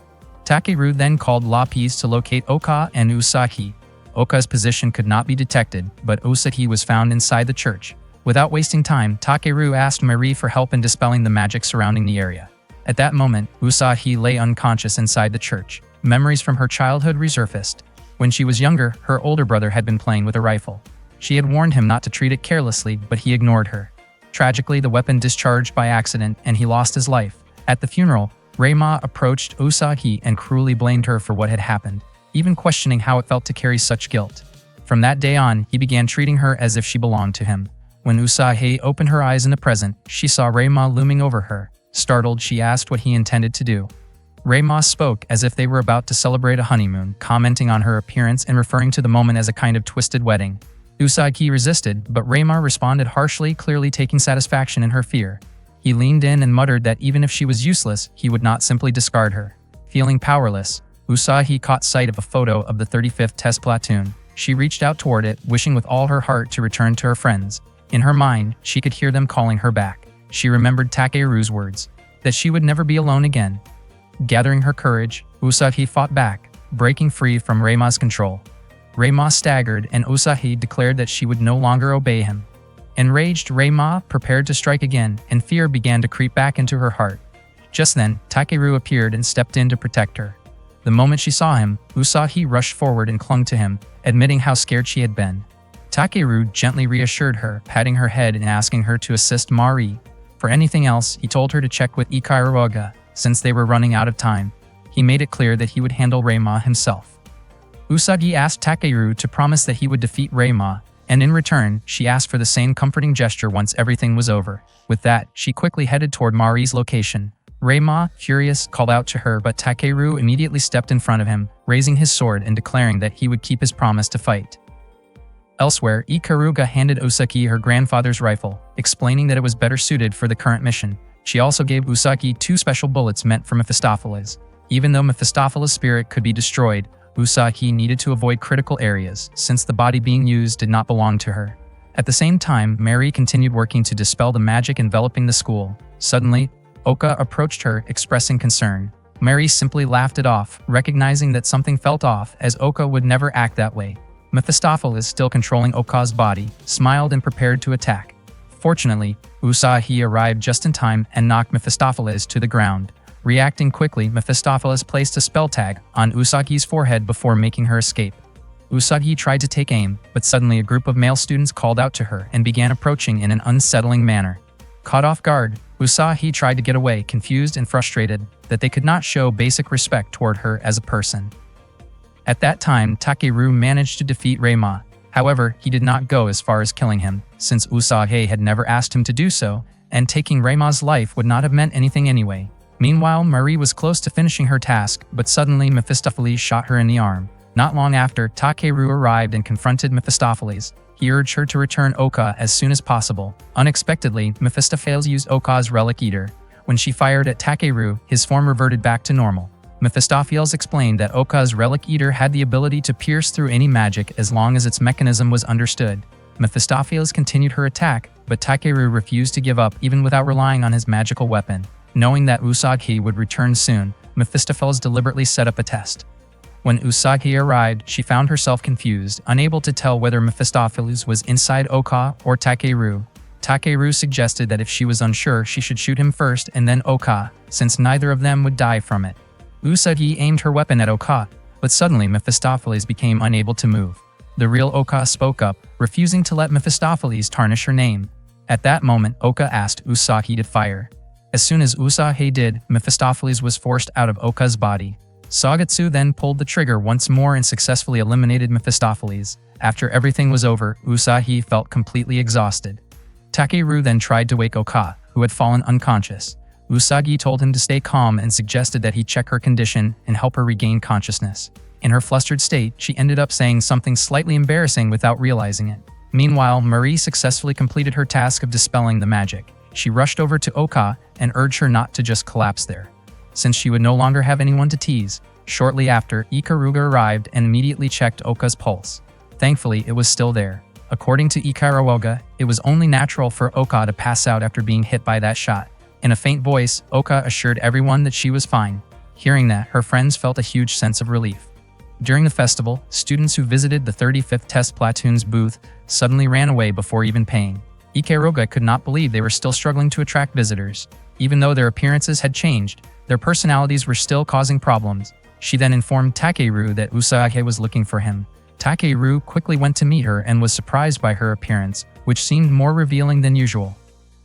Takeru then called Lapis to locate Oka and Usagi. Oka's position could not be detected, but Usagi was found inside the church. Without wasting time, Takeru asked Marie for help in dispelling the magic surrounding the area. At that moment, Usagi lay unconscious inside the church. Memories from her childhood resurfaced. When she was younger, her older brother had been playing with a rifle. She had warned him not to treat it carelessly, but he ignored her. Tragically, the weapon discharged by accident, and he lost his life. At the funeral, Reima approached Usagi and cruelly blamed her for what had happened, even questioning how it felt to carry such guilt. From that day on, he began treating her as if she belonged to him. When Usagi opened her eyes in the present, she saw Reima looming over her. Startled, she asked what he intended to do. Reima spoke as if they were about to celebrate a honeymoon, commenting on her appearance and referring to the moment as a kind of twisted wedding. Usagi resisted, but Reima responded harshly, clearly taking satisfaction in her fear. He leaned in and muttered that even if she was useless, he would not simply discard her. Feeling powerless, Usagi caught sight of a photo of the 35th Test Platoon. She reached out toward it, wishing with all her heart to return to her friends. In her mind, she could hear them calling her back. She remembered Takeru's words, that she would never be alone again. Gathering her courage, Usagi fought back, breaking free from Reima's control. Reima staggered and Usagi declared that she would no longer obey him. Enraged, Reima prepared to strike again, and fear began to creep back into her heart. Just then, Takeru appeared and stepped in to protect her. The moment she saw him, Usagi rushed forward and clung to him, admitting how scared she had been. Takeru gently reassured her, patting her head and asking her to assist Mari. For anything else, he told her to check with Ikaruga, since they were running out of time. He made it clear that he would handle Reima himself. Usagi asked Takeru to promise that he would defeat Reima, and in return, she asked for the same comforting gesture once everything was over. With that, she quickly headed toward Mari's location. Reima, furious, called out to her, but Takeru immediately stepped in front of him, raising his sword and declaring that he would keep his promise to fight. Elsewhere, Ikaruga handed Usagi her grandfather's rifle, explaining that it was better suited for the current mission. She also gave Usagi 2 special bullets meant for Mephistopheles. Even though Mephistopheles' spirit could be destroyed, Usagi needed to avoid critical areas, since the body being used did not belong to her. At the same time, Mary continued working to dispel the magic enveloping the school. Suddenly, Oka approached her, expressing concern. Mary simply laughed it off, recognizing that something felt off, as Oka would never act that way. Mephistopheles, still controlling Oka's body, smiled and prepared to attack. Fortunately, Usagi arrived just in time and knocked Mephistopheles to the ground. Reacting quickly, Mephistopheles placed a spell tag on Usagi's forehead before making her escape. Usagi tried to take aim, but suddenly a group of male students called out to her and began approaching in an unsettling manner. Caught off guard, Usagi tried to get away, confused and frustrated that they could not show basic respect toward her as a person. At that time, Takeru managed to defeat Reima. However, he did not go as far as killing him, since Usagi had never asked him to do so, and taking Reima's life would not have meant anything anyway. Meanwhile, Marie was close to finishing her task, but suddenly Mephistopheles shot her in the arm. Not long after, Takeru arrived and confronted Mephistopheles. He urged her to return Oka as soon as possible. Unexpectedly, Mephistopheles used Oka's Relic Eater. When she fired at Takeru, his form reverted back to normal. Mephistopheles explained that Oka's Relic Eater had the ability to pierce through any magic as long as its mechanism was understood. Mephistopheles continued her attack, but Takeru refused to give up even without relying on his magical weapon. Knowing that Usagi would return soon, Mephistopheles deliberately set up a test. When Usagi arrived, she found herself confused, unable to tell whether Mephistopheles was inside Oka or Takeru. Takeru suggested that if she was unsure, she should shoot him first and then Oka, since neither of them would die from it. Usagi aimed her weapon at Oka, but suddenly Mephistopheles became unable to move. The real Oka spoke up, refusing to let Mephistopheles tarnish her name. At that moment, Oka asked Usagi to fire. As soon as Usagi did, Mephistopheles was forced out of Oka's body. Sagetsu then pulled the trigger once more and successfully eliminated Mephistopheles. After everything was over, Usagi felt completely exhausted. Takeru then tried to wake Oka, who had fallen unconscious. Usagi told him to stay calm and suggested that he check her condition and help her regain consciousness. In her flustered state, she ended up saying something slightly embarrassing without realizing it. Meanwhile, Marie successfully completed her task of dispelling the magic. She rushed over to Oka and urged her not to just collapse there, since she would no longer have anyone to tease. Shortly after, Ikaruga arrived and immediately checked Oka's pulse. Thankfully, it was still there. According to Ikaruga, it was only natural for Oka to pass out after being hit by that shot. In a faint voice, Oka assured everyone that she was fine. Hearing that, her friends felt a huge sense of relief. During the festival, students who visited the 35th Test Platoon's booth suddenly ran away before even paying. Ikaruga could not believe they were still struggling to attract visitors. Even though their appearances had changed, their personalities were still causing problems. She then informed Takeru that Usagi was looking for him. Takeru quickly went to meet her and was surprised by her appearance, which seemed more revealing than usual.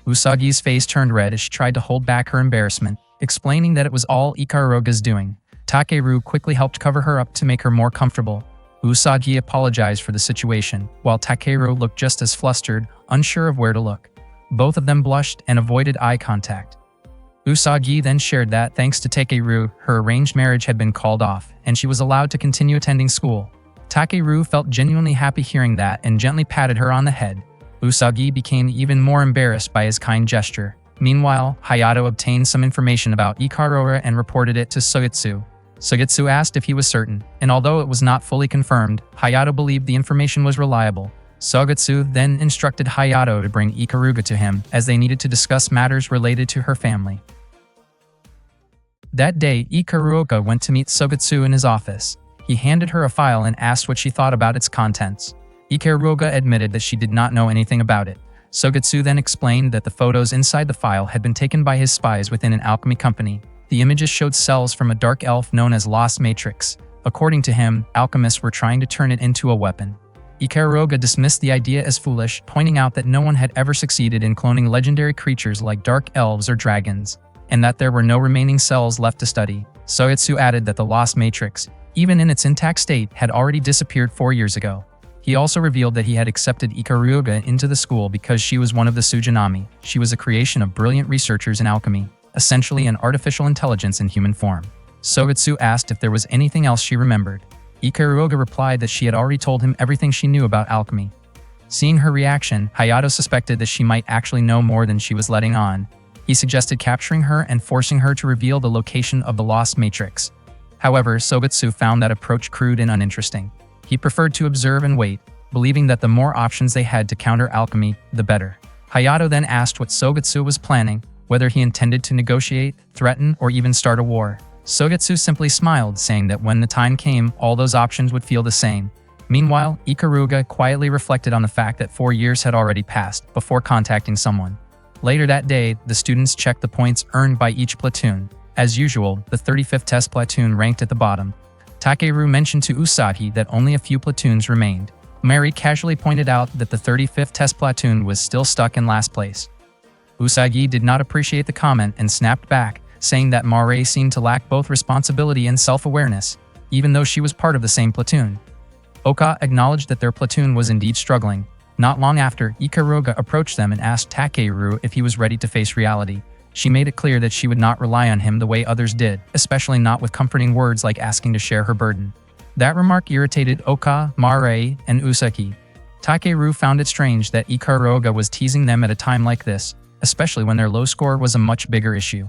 Usagi's face turned red as she tried to hold back her embarrassment, explaining that it was all Ikaruga's doing. Takeru quickly helped cover her up to make her more comfortable. Usagi apologized for the situation, while Takeru looked just as flustered, unsure of where to look. Both of them blushed and avoided eye contact. Usagi then shared that, thanks to Takeru, her arranged marriage had been called off, and she was allowed to continue attending school. Takeru felt genuinely happy hearing that and gently patted her on the head. Usagi became even more embarrassed by his kind gesture. Meanwhile, Hayato obtained some information about Ikaruga and reported it to Sugetsu. Sugetsu asked if he was certain, and although it was not fully confirmed, Hayato believed the information was reliable. Sogetsu then instructed Hayato to bring Ikaruga to him as they needed to discuss matters related to her family. That day, Ikaruga went to meet Sogetsu in his office. He handed her a file and asked what she thought about its contents. Ikaruga admitted that she did not know anything about it. Sogetsu then explained that the photos inside the file had been taken by his spies within an alchemy company. The images showed cells from a dark elf known as Lost Matrix. According to him, alchemists were trying to turn it into a weapon. Ikaruga dismissed the idea as foolish, pointing out that no one had ever succeeded in cloning legendary creatures like dark elves or dragons, and that there were no remaining cells left to study. Sogetsu added that the Lost Matrix, even in its intact state, had already disappeared 4 years ago. He also revealed that he had accepted Ikaruga into the school because she was one of the Tsujanami. She was a creation of brilliant researchers in alchemy, essentially an artificial intelligence in human form. Sogetsu asked if there was anything else she remembered. Ikaruga replied that she had already told him everything she knew about alchemy. Seeing her reaction, Hayato suspected that she might actually know more than she was letting on. He suggested capturing her and forcing her to reveal the location of the Lost Matrix. However, Sogetsu found that approach crude and uninteresting. He preferred to observe and wait, believing that the more options they had to counter alchemy, the better. Hayato then asked what Sogetsu was planning, whether he intended to negotiate, threaten, or even start a war. Sogetsu simply smiled, saying that when the time came, all those options would feel the same. Meanwhile, Ikaruga quietly reflected on the fact that 4 years had already passed before contacting someone. Later that day, the students checked the points earned by each platoon. As usual, the 35th test platoon ranked at the bottom. Takeru mentioned to Usagi that only a few platoons remained. Mary casually pointed out that the 35th test platoon was still stuck in last place. Usagi did not appreciate the comment and snapped back, saying that Mare seemed to lack both responsibility and self-awareness, even though she was part of the same platoon. Oka acknowledged that their platoon was indeed struggling. Not long after, Ikaruga approached them and asked Takeru if he was ready to face reality. She made it clear that she would not rely on him the way others did, especially not with comforting words like asking to share her burden. That remark irritated Oka, Mare, and Usagi. Takeru found it strange that Ikaruga was teasing them at a time like this, especially when their low score was a much bigger issue.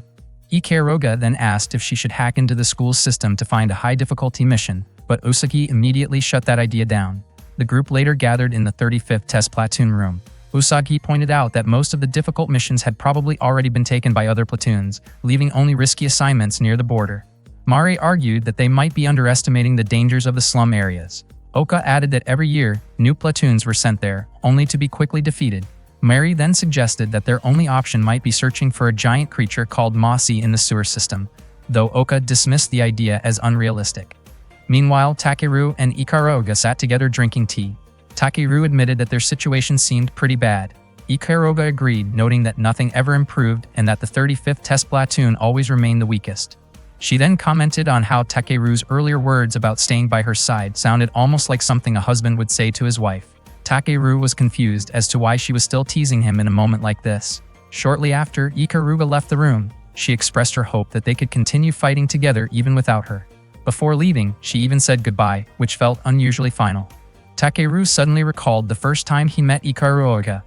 Ikaruga then asked if she should hack into the school's system to find a high-difficulty mission, but Usagi immediately shut that idea down. The group later gathered in the 35th test platoon room. Usagi pointed out that most of the difficult missions had probably already been taken by other platoons, leaving only risky assignments near the border. Mari argued that they might be underestimating the dangers of the slum areas. Oka added that every year, new platoons were sent there, only to be quickly defeated. Mary then suggested that their only option might be searching for a giant creature called Mossy in the sewer system, though Oka dismissed the idea as unrealistic. Meanwhile, Takeru and Ikaruga sat together drinking tea. Takeru admitted that their situation seemed pretty bad. Ikaruga agreed, noting that nothing ever improved and that the 35th test platoon always remained the weakest. She then commented on how Takeru's earlier words about staying by her side sounded almost like something a husband would say to his wife. Takeru was confused as to why she was still teasing him in a moment like this. Shortly after Ikaruga left the room, she expressed her hope that they could continue fighting together even without her. Before leaving, she even said goodbye, which felt unusually final. Takeru suddenly recalled the first time he met Ikaruga.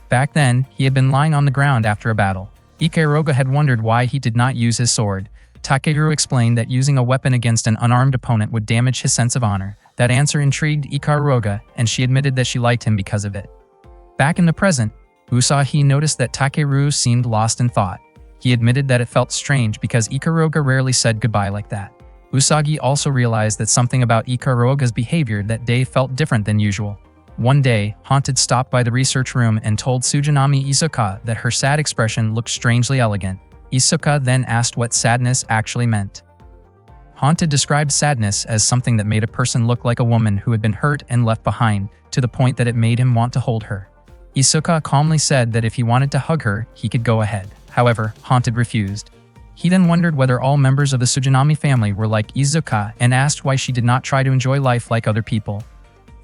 Back then, he had been lying on the ground after a battle. Ikaruga had wondered why he did not use his sword. Takeru explained that using a weapon against an unarmed opponent would damage his sense of honor. That answer intrigued Ikaruga, and she admitted that she liked him because of it. Back in the present, Usagi noticed that Takeru seemed lost in thought. He admitted that it felt strange because Ikaruga rarely said goodbye like that. Usagi also realized that something about Ikaruga's behavior that day felt different than usual. One day, Haunted stopped by the research room and told Tsujanami Izuka that her sad expression looked strangely elegant. Izuka then asked what sadness actually meant. Haunted described sadness as something that made a person look like a woman who had been hurt and left behind, to the point that it made him want to hold her. Izuka calmly said that if he wanted to hug her, he could go ahead. However, Haunted refused. He then wondered whether all members of the Tsujanami family were like Izuka and asked why she did not try to enjoy life like other people.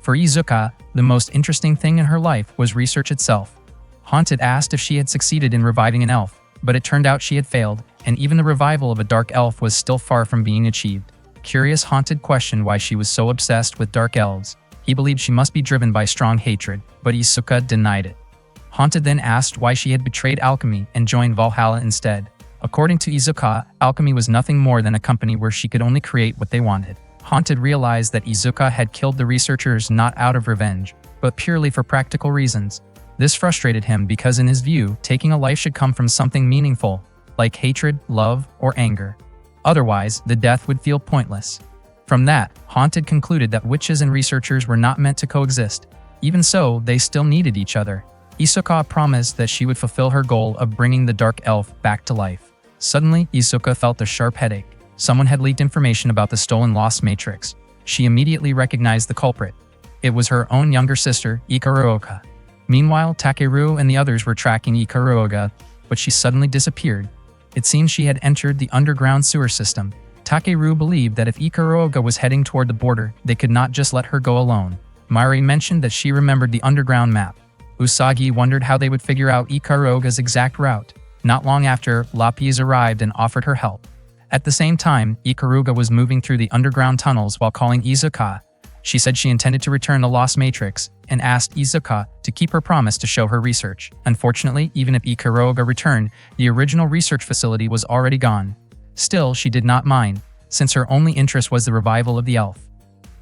For Izuka, the most interesting thing in her life was research itself. Haunted asked if she had succeeded in reviving an elf, but it turned out she had failed, and even the revival of a dark elf was still far from being achieved. Curious, Haunted questioned why she was so obsessed with dark elves. He believed she must be driven by strong hatred, but Izuka denied it. Haunted then asked why she had betrayed alchemy and joined Valhalla instead. According to Izuka, alchemy was nothing more than a company where she could only create what they wanted. Haunted realized that Izuka had killed the researchers not out of revenge, but purely for practical reasons. This frustrated him because in his view, taking a life should come from something meaningful, like hatred, love, or anger. Otherwise, the death would feel pointless. From that, Haunted concluded that witches and researchers were not meant to coexist. Even so, they still needed each other. Isoka promised that she would fulfill her goal of bringing the dark elf back to life. Suddenly, Isoka felt a sharp headache. Someone had leaked information about the stolen Lost Matrix. She immediately recognized the culprit. It was her own younger sister, Ikaruoka. Meanwhile, Takeru and the others were tracking Ikaruoka, but she suddenly disappeared. It seemed she had entered the underground sewer system. Takeru believed that if Ikaruoka was heading toward the border, they could not just let her go alone. Mari mentioned that she remembered the underground map. Usagi wondered how they would figure out Ikaruoka's exact route. Not long after, Lapis arrived and offered her help. At the same time, Ikaruga was moving through the underground tunnels while calling Izuka. She said she intended to return the Lost Matrix and asked Izuka to keep her promise to show her research. Unfortunately, even if Ikaruga returned, the original research facility was already gone. Still, she did not mind, since her only interest was the revival of the elf.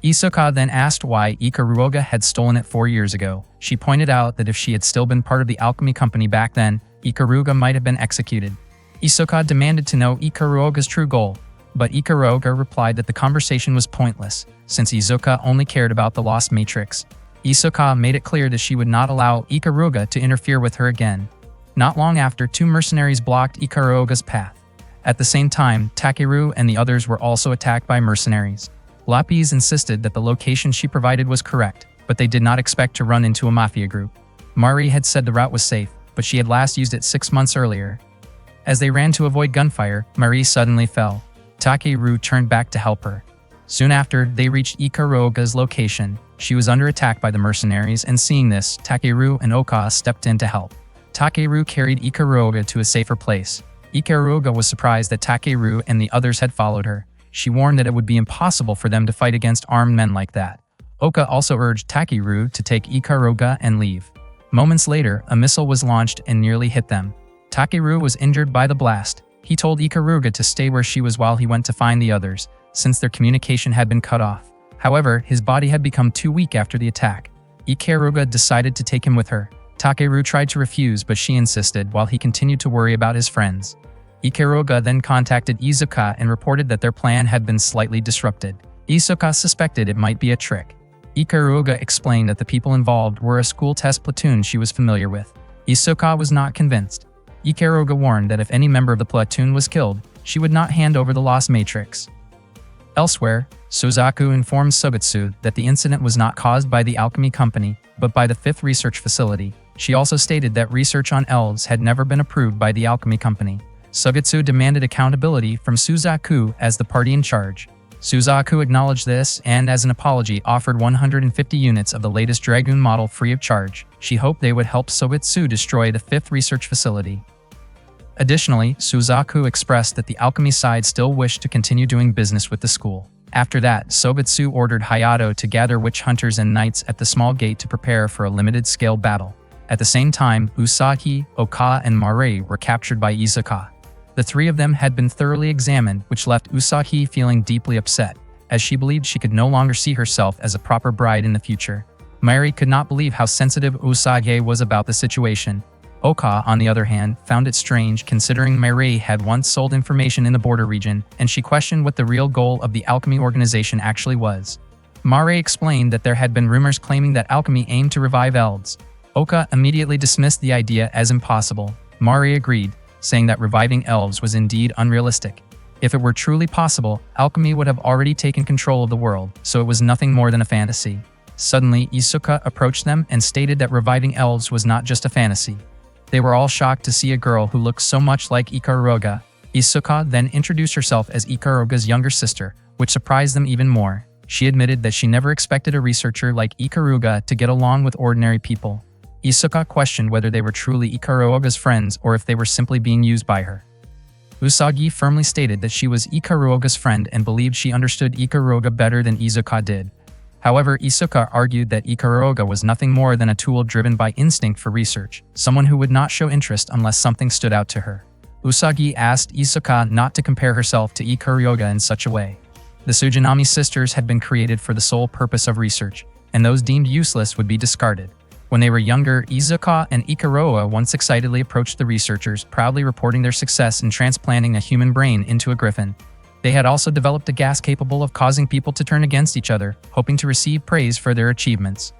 Izuka then asked why Ikaruga had stolen it 4 years ago. She pointed out that if she had still been part of the alchemy company back then, Ikaruga might have been executed. Izuka demanded to know Ikaruoga's true goal, but Ikaruoga replied that the conversation was pointless, since Izuka only cared about the Lost Matrix. Izuka made it clear that she would not allow Ikaruga to interfere with her again. Not long after, 2 mercenaries blocked Ikaruoga's path. At the same time, Takeru and the others were also attacked by mercenaries. Lapis insisted that the location she provided was correct, but they did not expect to run into a mafia group. Mari had said the route was safe, but she had last used it 6 months earlier. As they ran to avoid gunfire, Mari suddenly fell. Takeru turned back to help her. Soon after, they reached Ikaruoga's location. She was under attack by the mercenaries, and seeing this, Takeru and Oka stepped in to help. Takeru carried Ikaruoga to a safer place. Ikaruoga was surprised that Takeru and the others had followed her. She warned that it would be impossible for them to fight against armed men like that. Oka also urged Takeru to take Ikaruoga and leave. Moments later, a missile was launched and nearly hit them. Takeru was injured by the blast. He told Ikaruga to stay where she was while he went to find the others, since their communication had been cut off. However, his body had become too weak after the attack. Ikaruga decided to take him with her. Takeru tried to refuse, but she insisted while he continued to worry about his friends. Ikaruga then contacted Izuka and reported that their plan had been slightly disrupted. Izuka suspected it might be a trick. Ikaruga explained that the people involved were a school test platoon she was familiar with. Izuka was not convinced. Ikaruga warned that if any member of the platoon was killed, she would not hand over the Lost Matrix. Elsewhere, Suzaku informed Sogetsu that the incident was not caused by the alchemy company, but by the 5th research facility. She also stated that research on elves had never been approved by the alchemy company. Sogetsu demanded accountability from Suzaku as the party in charge. Suzaku acknowledged this and, as an apology, offered 150 units of the latest Dragoon model free of charge. She hoped they would help Sogetsu destroy the 5th research facility. Additionally, Suzaku expressed that the alchemy side still wished to continue doing business with the school. After that, Sogetsu ordered Hayato to gather witch hunters and knights at the small gate to prepare for a limited-scale battle. At the same time, Usagi, Oka, and Mare were captured by Izuka. The 3 of them had been thoroughly examined, which left Usagi feeling deeply upset, as she believed she could no longer see herself as a proper bride in the future. Mari could not believe how sensitive Usagi was about the situation. Oka, on the other hand, found it strange considering Mari had once sold information in the border region, and she questioned what the real goal of the alchemy organization actually was. Mare explained that there had been rumors claiming that alchemy aimed to revive elves. Oka immediately dismissed the idea as impossible. Mare agreed, saying that reviving elves was indeed unrealistic. If it were truly possible, alchemy would have already taken control of the world, so it was nothing more than a fantasy. Suddenly, Izuka approached them and stated that reviving elves was not just a fantasy. They were all shocked to see a girl who looked so much like Ikaruga. Izuka then introduced herself as Ikaruga's younger sister, which surprised them even more. She admitted that she never expected a researcher like Ikaruga to get along with ordinary people. Izuka questioned whether they were truly Ikaruoga's friends or if they were simply being used by her. Usagi firmly stated that she was Ikaruoga's friend and believed she understood Ikaruoga better than Izuka did. However, Izuka argued that Ikaruoga was nothing more than a tool driven by instinct for research, someone who would not show interest unless something stood out to her. Usagi asked Izuka not to compare herself to Ikaruoga in such a way. The Tsujanami sisters had been created for the sole purpose of research. and those deemed useless would be discarded. When they were younger, Izuka and Ikaruga once excitedly approached the researchers, proudly reporting their success in transplanting a human brain into a griffin. They had also developed a gas capable of causing people to turn against each other, hoping to receive praise for their achievements.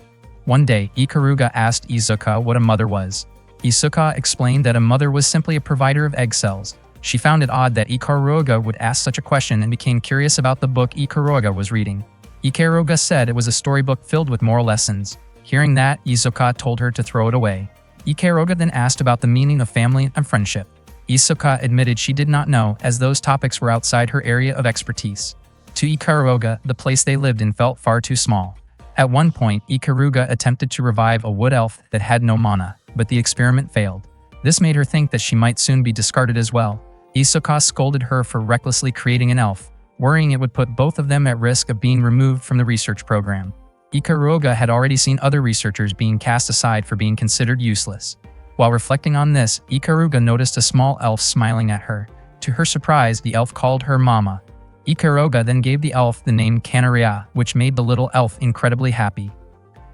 One day, Ikaruga asked Izuka what a mother was. Izuka explained that a mother was simply a provider of egg cells. She found it odd that Ikaruga would ask such a question and became curious about the book Ikaruga was reading. Ikaruga said it was a storybook filled with moral lessons. Hearing that, Izuka told her to throw it away. Ikaruga then asked about the meaning of family and friendship. Izuka admitted she did not know, as those topics were outside her area of expertise. To Ikaruga, the place they lived in felt far too small. At one point, Ikaruga attempted to revive a wood elf that had no mana, but the experiment failed. This made her think that she might soon be discarded as well. Izuka scolded her for recklessly creating an elf, worrying it would put both of them at risk of being removed from the research program. Ikaruga had already seen other researchers being cast aside for being considered useless. While reflecting on this, Ikaruga noticed a small elf smiling at her. To her surprise, the elf called her Mama. Ikaruga then gave the elf the name Kanaria, which made the little elf incredibly happy.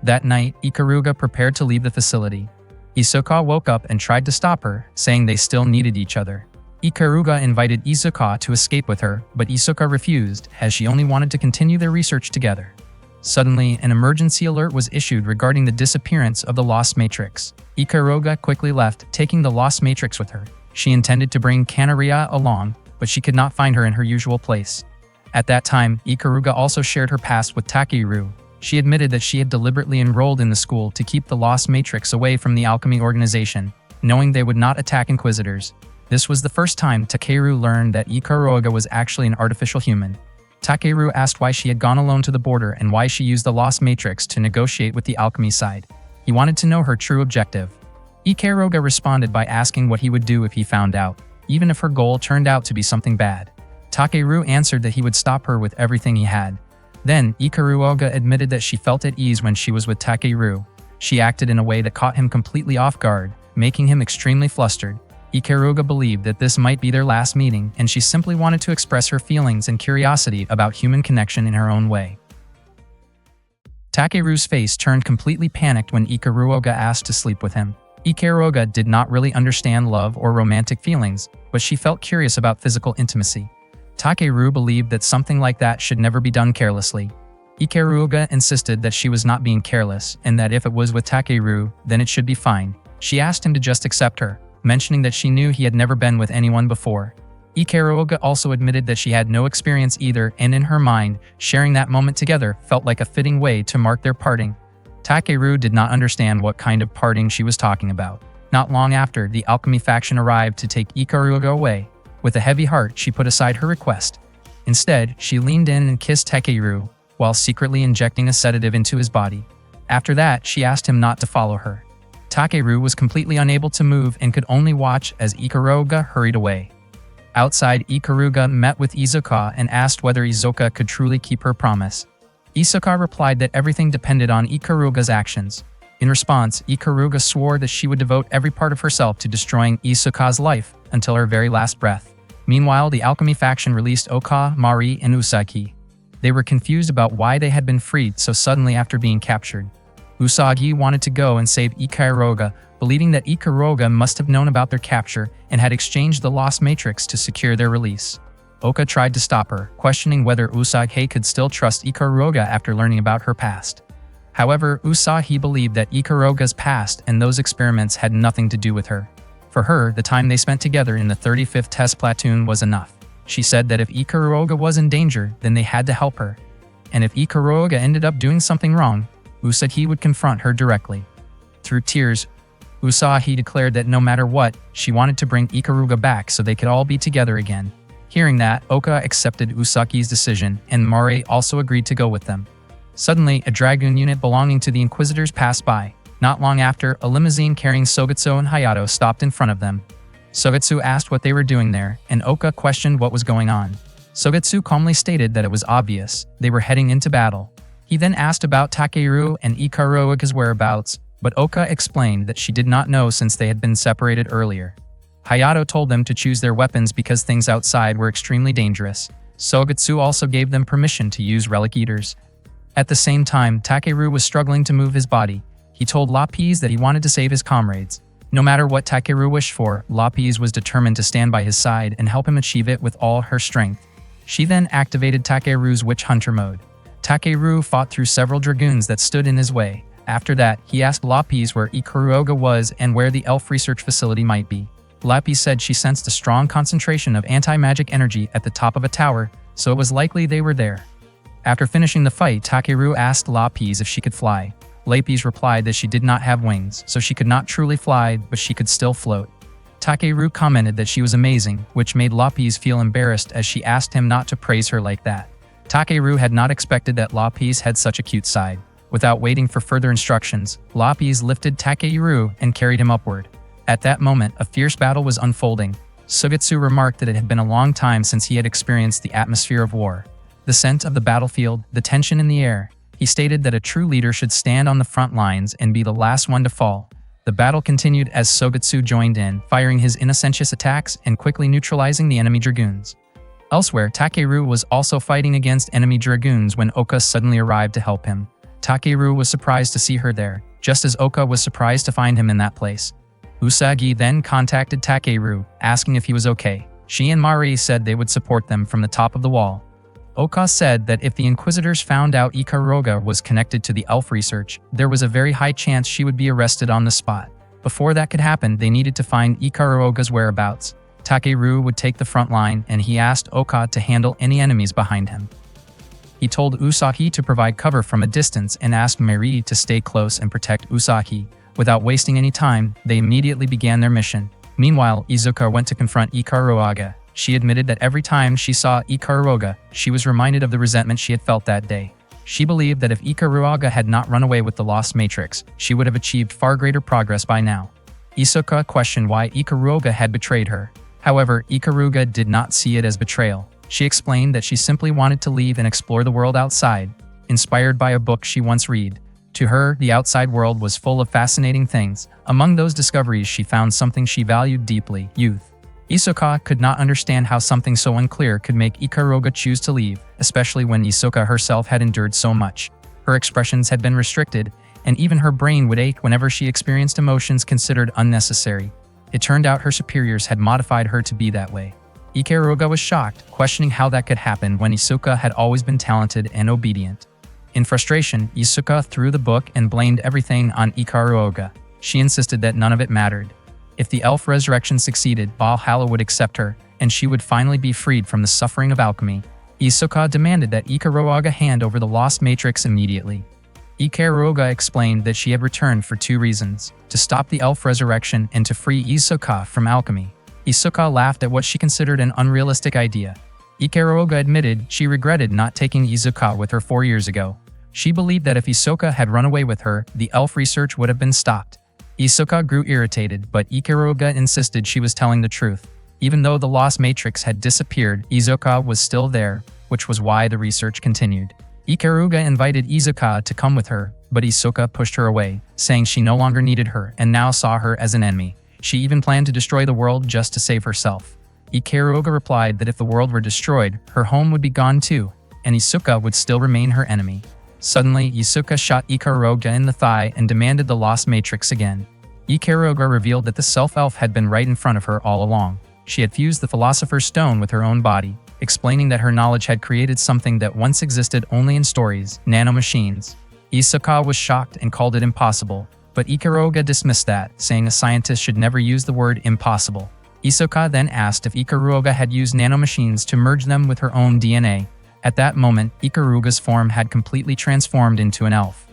That night, Ikaruga prepared to leave the facility. Izuka woke up and tried to stop her, saying they still needed each other. Ikaruga invited Izuka to escape with her, but Izuka refused, as she only wanted to continue their research together. Suddenly, an emergency alert was issued regarding the disappearance of the Lost Matrix. Ikaruga quickly left, taking the Lost Matrix with her. She intended to bring Kanaria along, but she could not find her in her usual place. At that time, Ikaruga also shared her past with Takeru. She admitted that she had deliberately enrolled in the school to keep the Lost Matrix away from the alchemy organization, knowing they would not attack Inquisitors. This was the first time Takeru learned that Ikaruga was actually an artificial human. Takeru asked why she had gone alone to the border and why she used the Lost Matrix to negotiate with the alchemy side. He wanted to know her true objective. Ikaruga responded by asking what he would do if he found out, even if her goal turned out to be something bad. Takeru answered that he would stop her with everything he had. Then, Ikaruga admitted that she felt at ease when she was with Takeru. She acted in a way that caught him completely off guard, making him extremely flustered. Ikaruga believed that this might be their last meeting, and she simply wanted to express her feelings and curiosity about human connection in her own way. Takeru's face turned completely panicked when Ikaruga asked to sleep with him. Ikaruga did not really understand love or romantic feelings, but she felt curious about physical intimacy. Takeru believed that something like that should never be done carelessly. Ikaruga insisted that she was not being careless, and that if it was with Takeru, then it should be fine. She asked him to just accept her, mentioning that she knew he had never been with anyone before. Ikaruga also admitted that she had no experience either, and in her mind, sharing that moment together felt like a fitting way to mark their parting. Takeru did not understand what kind of parting she was talking about. Not long after, the alchemy faction arrived to take Ikaruga away. With a heavy heart, she put aside her request. Instead, she leaned in and kissed Takeru, while secretly injecting a sedative into his body. After that, she asked him not to follow her. Takeru was completely unable to move and could only watch as Ikaruga hurried away. Outside, Ikaruga met with Izuka and asked whether Izuka could truly keep her promise. Izuka replied that everything depended on Ikaruga's actions. In response, Ikaruga swore that she would devote every part of herself to destroying Izuka's life until her very last breath. Meanwhile, the alchemy faction released Oka, Mari, and Usagi. They were confused about why they had been freed so suddenly after being captured. Usagi wanted to go and save Ikaruga, believing that Ikaruga must have known about their capture and had exchanged the Lost Matrix to secure their release. Oka tried to stop her, questioning whether Usagi could still trust Ikaruga after learning about her past. However, Usagi believed that Ikaruga's past and those experiments had nothing to do with her. For her, the time they spent together in the 35th Test Platoon was enough. She said that if Ikaruga was in danger, then they had to help her. And if Ikaruga ended up doing something wrong, Usagi would confront her directly. Through tears, Usagi declared that no matter what, she wanted to bring Ikaruga back so they could all be together again. Hearing that, Oka accepted Usagi's decision, and Mari also agreed to go with them. Suddenly, a Dragoon unit belonging to the Inquisitors passed by. Not long after, a limousine carrying Sogetsu and Hayato stopped in front of them. Sogetsu asked what they were doing there, and Oka questioned what was going on. Sogetsu calmly stated that it was obvious, they were heading into battle. He then asked about Takeru and Ikaruga's whereabouts, but Oka explained that she did not know since they had been separated earlier. Hayato told them to choose their weapons because things outside were extremely dangerous. Sogetsu also gave them permission to use relic eaters. At the same time, Takeru was struggling to move his body. He told Lapis that he wanted to save his comrades. No matter what Takeru wished for, Lapis was determined to stand by his side and help him achieve it with all her strength. She then activated Takeru's Witch Hunter mode. Takeru fought through several dragoons that stood in his way. After that, he asked Lapis where Ikaruga was and where the elf research facility might be. Lapis said she sensed a strong concentration of anti-magic energy at the top of a tower, so it was likely they were there. After finishing the fight, Takeru asked Lapis if she could fly. Lapis replied that she did not have wings, so she could not truly fly, but she could still float. Takeru commented that she was amazing, which made Lapis feel embarrassed as she asked him not to praise her like that. Takeru had not expected that Lapis had such a cute side. Without waiting for further instructions, Lapis lifted Takeru and carried him upward. At that moment, a fierce battle was unfolding. Sugetsu remarked that it had been a long time since he had experienced the atmosphere of war. The scent of the battlefield, the tension in the air. He stated that a true leader should stand on the front lines and be the last one to fall. The battle continued as Sugetsu joined in, firing his inessentious attacks and quickly neutralizing the enemy dragoons. Elsewhere, Takeru was also fighting against enemy dragoons when Oka suddenly arrived to help him. Takeru was surprised to see her there, just as Oka was surprised to find him in that place. Usagi then contacted Takeru, asking if he was okay. She and Mari said they would support them from the top of the wall. Oka said that if the Inquisitors found out Ikaruga was connected to the elf research, there was a very high chance she would be arrested on the spot. Before that could happen, they needed to find Ikaruga's whereabouts. Takeru would take the front line, and he asked Oka to handle any enemies behind him. He told Usagi to provide cover from a distance and asked Mari to stay close and protect Usagi. Without wasting any time, they immediately began their mission. Meanwhile, Izuka went to confront Ikaruga. She admitted that every time she saw Ikaruga, she was reminded of the resentment she had felt that day. She believed that if Ikaruga had not run away with the Lost Matrix, she would have achieved far greater progress by now. Izuka questioned why Ikaruga had betrayed her. However, Ikaruga did not see it as betrayal. She explained that she simply wanted to leave and explore the world outside, inspired by a book she once read. To her, the outside world was full of fascinating things. Among those discoveries, she found something she valued deeply: youth. Izuka could not understand how something so unclear could make Ikaruga choose to leave, especially when Izuka herself had endured so much. Her expressions had been restricted, and even her brain would ache whenever she experienced emotions considered unnecessary. It turned out her superiors had modified her to be that way. Ikaruga was shocked, questioning how that could happen when Izuka had always been talented and obedient. In frustration, Izuka threw the book and blamed everything on Ikaruga. She insisted that none of it mattered. If the elf resurrection succeeded, Valhalla would accept her, and she would finally be freed from the suffering of alchemy. Izuka demanded that Ikaruga hand over the Lost Matrix immediately. Ikaruga explained that she had returned for two reasons: to stop the elf resurrection and to free Izuka from alchemy. Izuka laughed at what she considered an unrealistic idea. Ikaruga admitted she regretted not taking Izuka with her 4 years ago. She believed that if Izuka had run away with her, the elf research would have been stopped. Izuka grew irritated, but Ikaruga insisted she was telling the truth. Even though the Lost Matrix had disappeared, Izuka was still there, which was why the research continued. Ikaruga invited Izuka to come with her, but Izuka pushed her away, saying she no longer needed her and now saw her as an enemy. She even planned to destroy the world just to save herself. Ikaruga replied that if the world were destroyed, her home would be gone too, and Izuka would still remain her enemy. Suddenly, Izuka shot Ikaruga in the thigh and demanded the Lost Matrix again. Ikaruga revealed that the self-elf had been right in front of her all along. She had fused the Philosopher's Stone with her own body, explaining that her knowledge had created something that once existed only in stories: nanomachines. Izuka was shocked and called it impossible, but Ikaruga dismissed that, saying a scientist should never use the word impossible. Izuka then asked if Ikaruga had used nanomachines to merge them with her own DNA. At that moment, Ikaruga's form had completely transformed into an elf.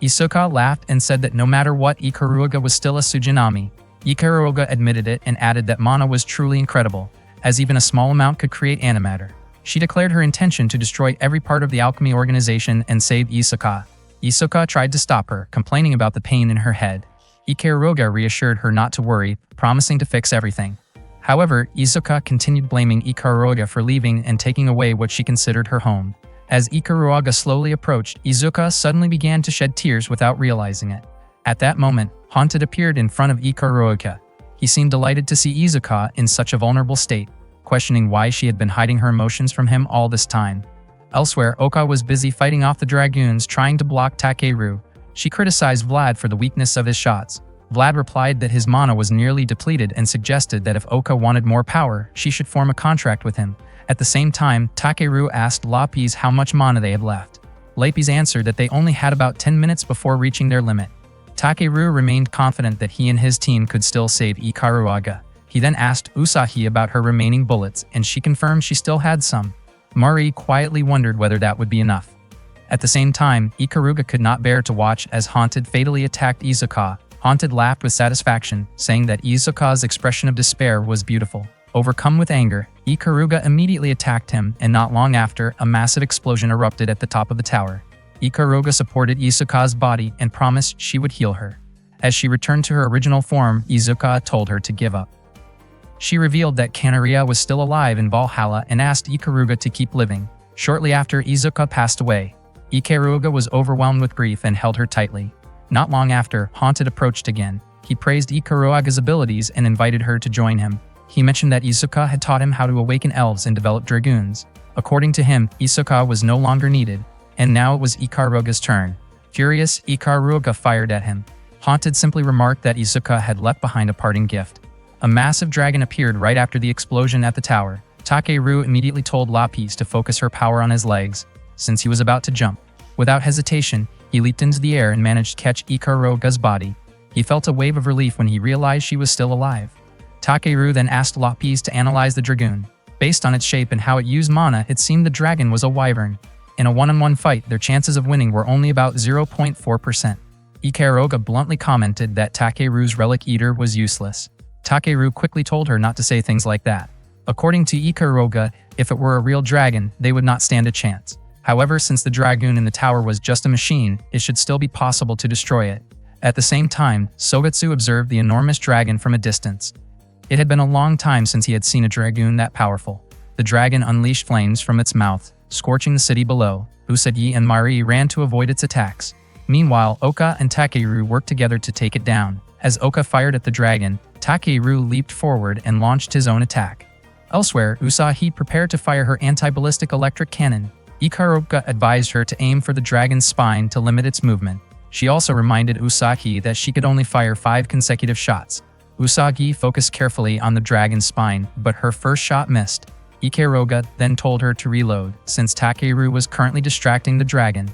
Izuka laughed and said that no matter what, Ikaruga was still a Tsujanami. Ikaruga admitted it and added that mana was truly incredible, as even a small amount could create antimatter. She declared her intention to destroy every part of the alchemy organization and save Izuka. Izuka tried to stop her, complaining about the pain in her head. Ikaruga reassured her not to worry, promising to fix everything. However, Izuka continued blaming Ikaruga for leaving and taking away what she considered her home. As Ikaruga slowly approached, Izuka suddenly began to shed tears without realizing it. At that moment, Haunted appeared in front of Ikaruga. He seemed delighted to see Izuka in such a vulnerable state, questioning why she had been hiding her emotions from him all this time. Elsewhere, Oka was busy fighting off the dragoons trying to block Takeru. She criticized Vlad for the weakness of his shots. Vlad replied that his mana was nearly depleted and suggested that if Oka wanted more power, she should form a contract with him. At the same time, Takeru asked Lapis how much mana they had left. Lapis answered that they only had about 10 minutes before reaching their limit. Takeru remained confident that he and his team could still save Ikaruga. He then asked Usagi about her remaining bullets, and she confirmed she still had some. Marie quietly wondered whether that would be enough. At the same time, Ikaruga could not bear to watch as Haunted fatally attacked Izuka. Haunted laughed with satisfaction, saying that Izuka's expression of despair was beautiful. Overcome with anger, Ikaruga immediately attacked him, and not long after, a massive explosion erupted at the top of the tower. Ikaruga supported Izuka's body and promised she would heal her. As she returned to her original form, Izuka told her to give up. She revealed that Kanaria was still alive in Valhalla and asked Ikaruga to keep living. Shortly after Izuka passed away, Ikaruga was overwhelmed with grief and held her tightly. Not long after, Haunted approached again. He praised Ikaruga's abilities and invited her to join him. He mentioned that Izuka had taught him how to awaken elves and develop dragoons. According to him, Izuka was no longer needed, and now it was Ikaruga's turn. Furious, Ikaruga fired at him. Haunted simply remarked that Izuka had left behind a parting gift. A massive dragon appeared right after the explosion at the tower. Takeru immediately told Lapis to focus her power on his legs, since he was about to jump. Without hesitation, he leaped into the air and managed to catch Ikaruga's body. He felt a wave of relief when he realized she was still alive. Takeru then asked Lapis to analyze the dragoon. Based on its shape and how it used mana, it seemed the dragon was a wyvern. In a one-on-one fight, their chances of winning were only about 0.4%. Ikaruga bluntly commented that Takeru's relic eater was useless. Takeru quickly told her not to say things like that. According to Ikaruga, if it were a real dragon, they would not stand a chance. However, since the dragoon in the tower was just a machine, it should still be possible to destroy it. At the same time, Sogetsu observed the enormous dragon from a distance. It had been a long time since he had seen a dragoon that powerful. The dragon unleashed flames from its mouth, scorching the city below. Usagi and Marie ran to avoid its attacks. Meanwhile, Oka and Takeru worked together to take it down. As Oka fired at the dragon, Takeru leaped forward and launched his own attack. Elsewhere, Usagi prepared to fire her anti-ballistic electric cannon. Ikaruga advised her to aim for the dragon's spine to limit its movement. She also reminded Usagi that she could only fire 5 consecutive shots. Usagi focused carefully on the dragon's spine, but her first shot missed. Ikaruga then told her to reload, since Takeru was currently distracting the dragon.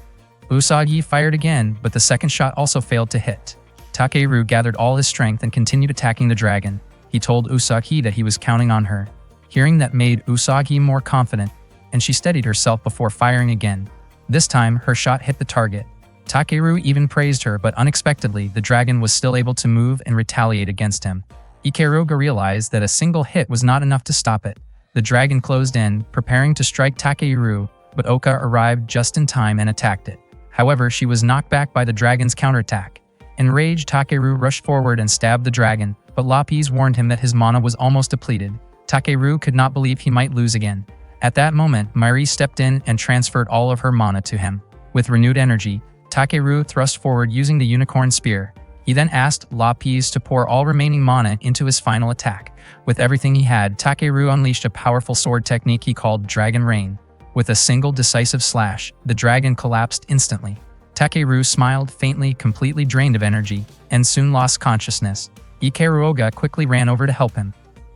Usagi fired again, but the second shot also failed to hit. Takeru gathered all his strength and continued attacking the dragon. He told Usagi that he was counting on her. Hearing that made Usagi more confident, and she steadied herself before firing again. This time, her shot hit the target. Takeru even praised her, but unexpectedly, the dragon was still able to move and retaliate against him. Ikaruga realized that a single hit was not enough to stop it. The dragon closed in, preparing to strike Takeru, but Oka arrived just in time and attacked it. However, she was knocked back by the dragon's counterattack. Enraged, Takeru rushed forward and stabbed the dragon, but Lapis warned him that his mana was almost depleted. Takeru could not believe he might lose again. At that moment, Marie stepped in and transferred all of her mana to him. With renewed energy, Takeru thrust forward using the unicorn spear. He then asked Lapis to pour all remaining mana into his final attack. With everything he had, Takeru unleashed a powerful sword technique he called Dragon Rain. With a single decisive slash, the dragon collapsed instantly. Takeru smiled faintly, completely drained of energy, and soon lost consciousness. Ikaruga quickly ran over to help him.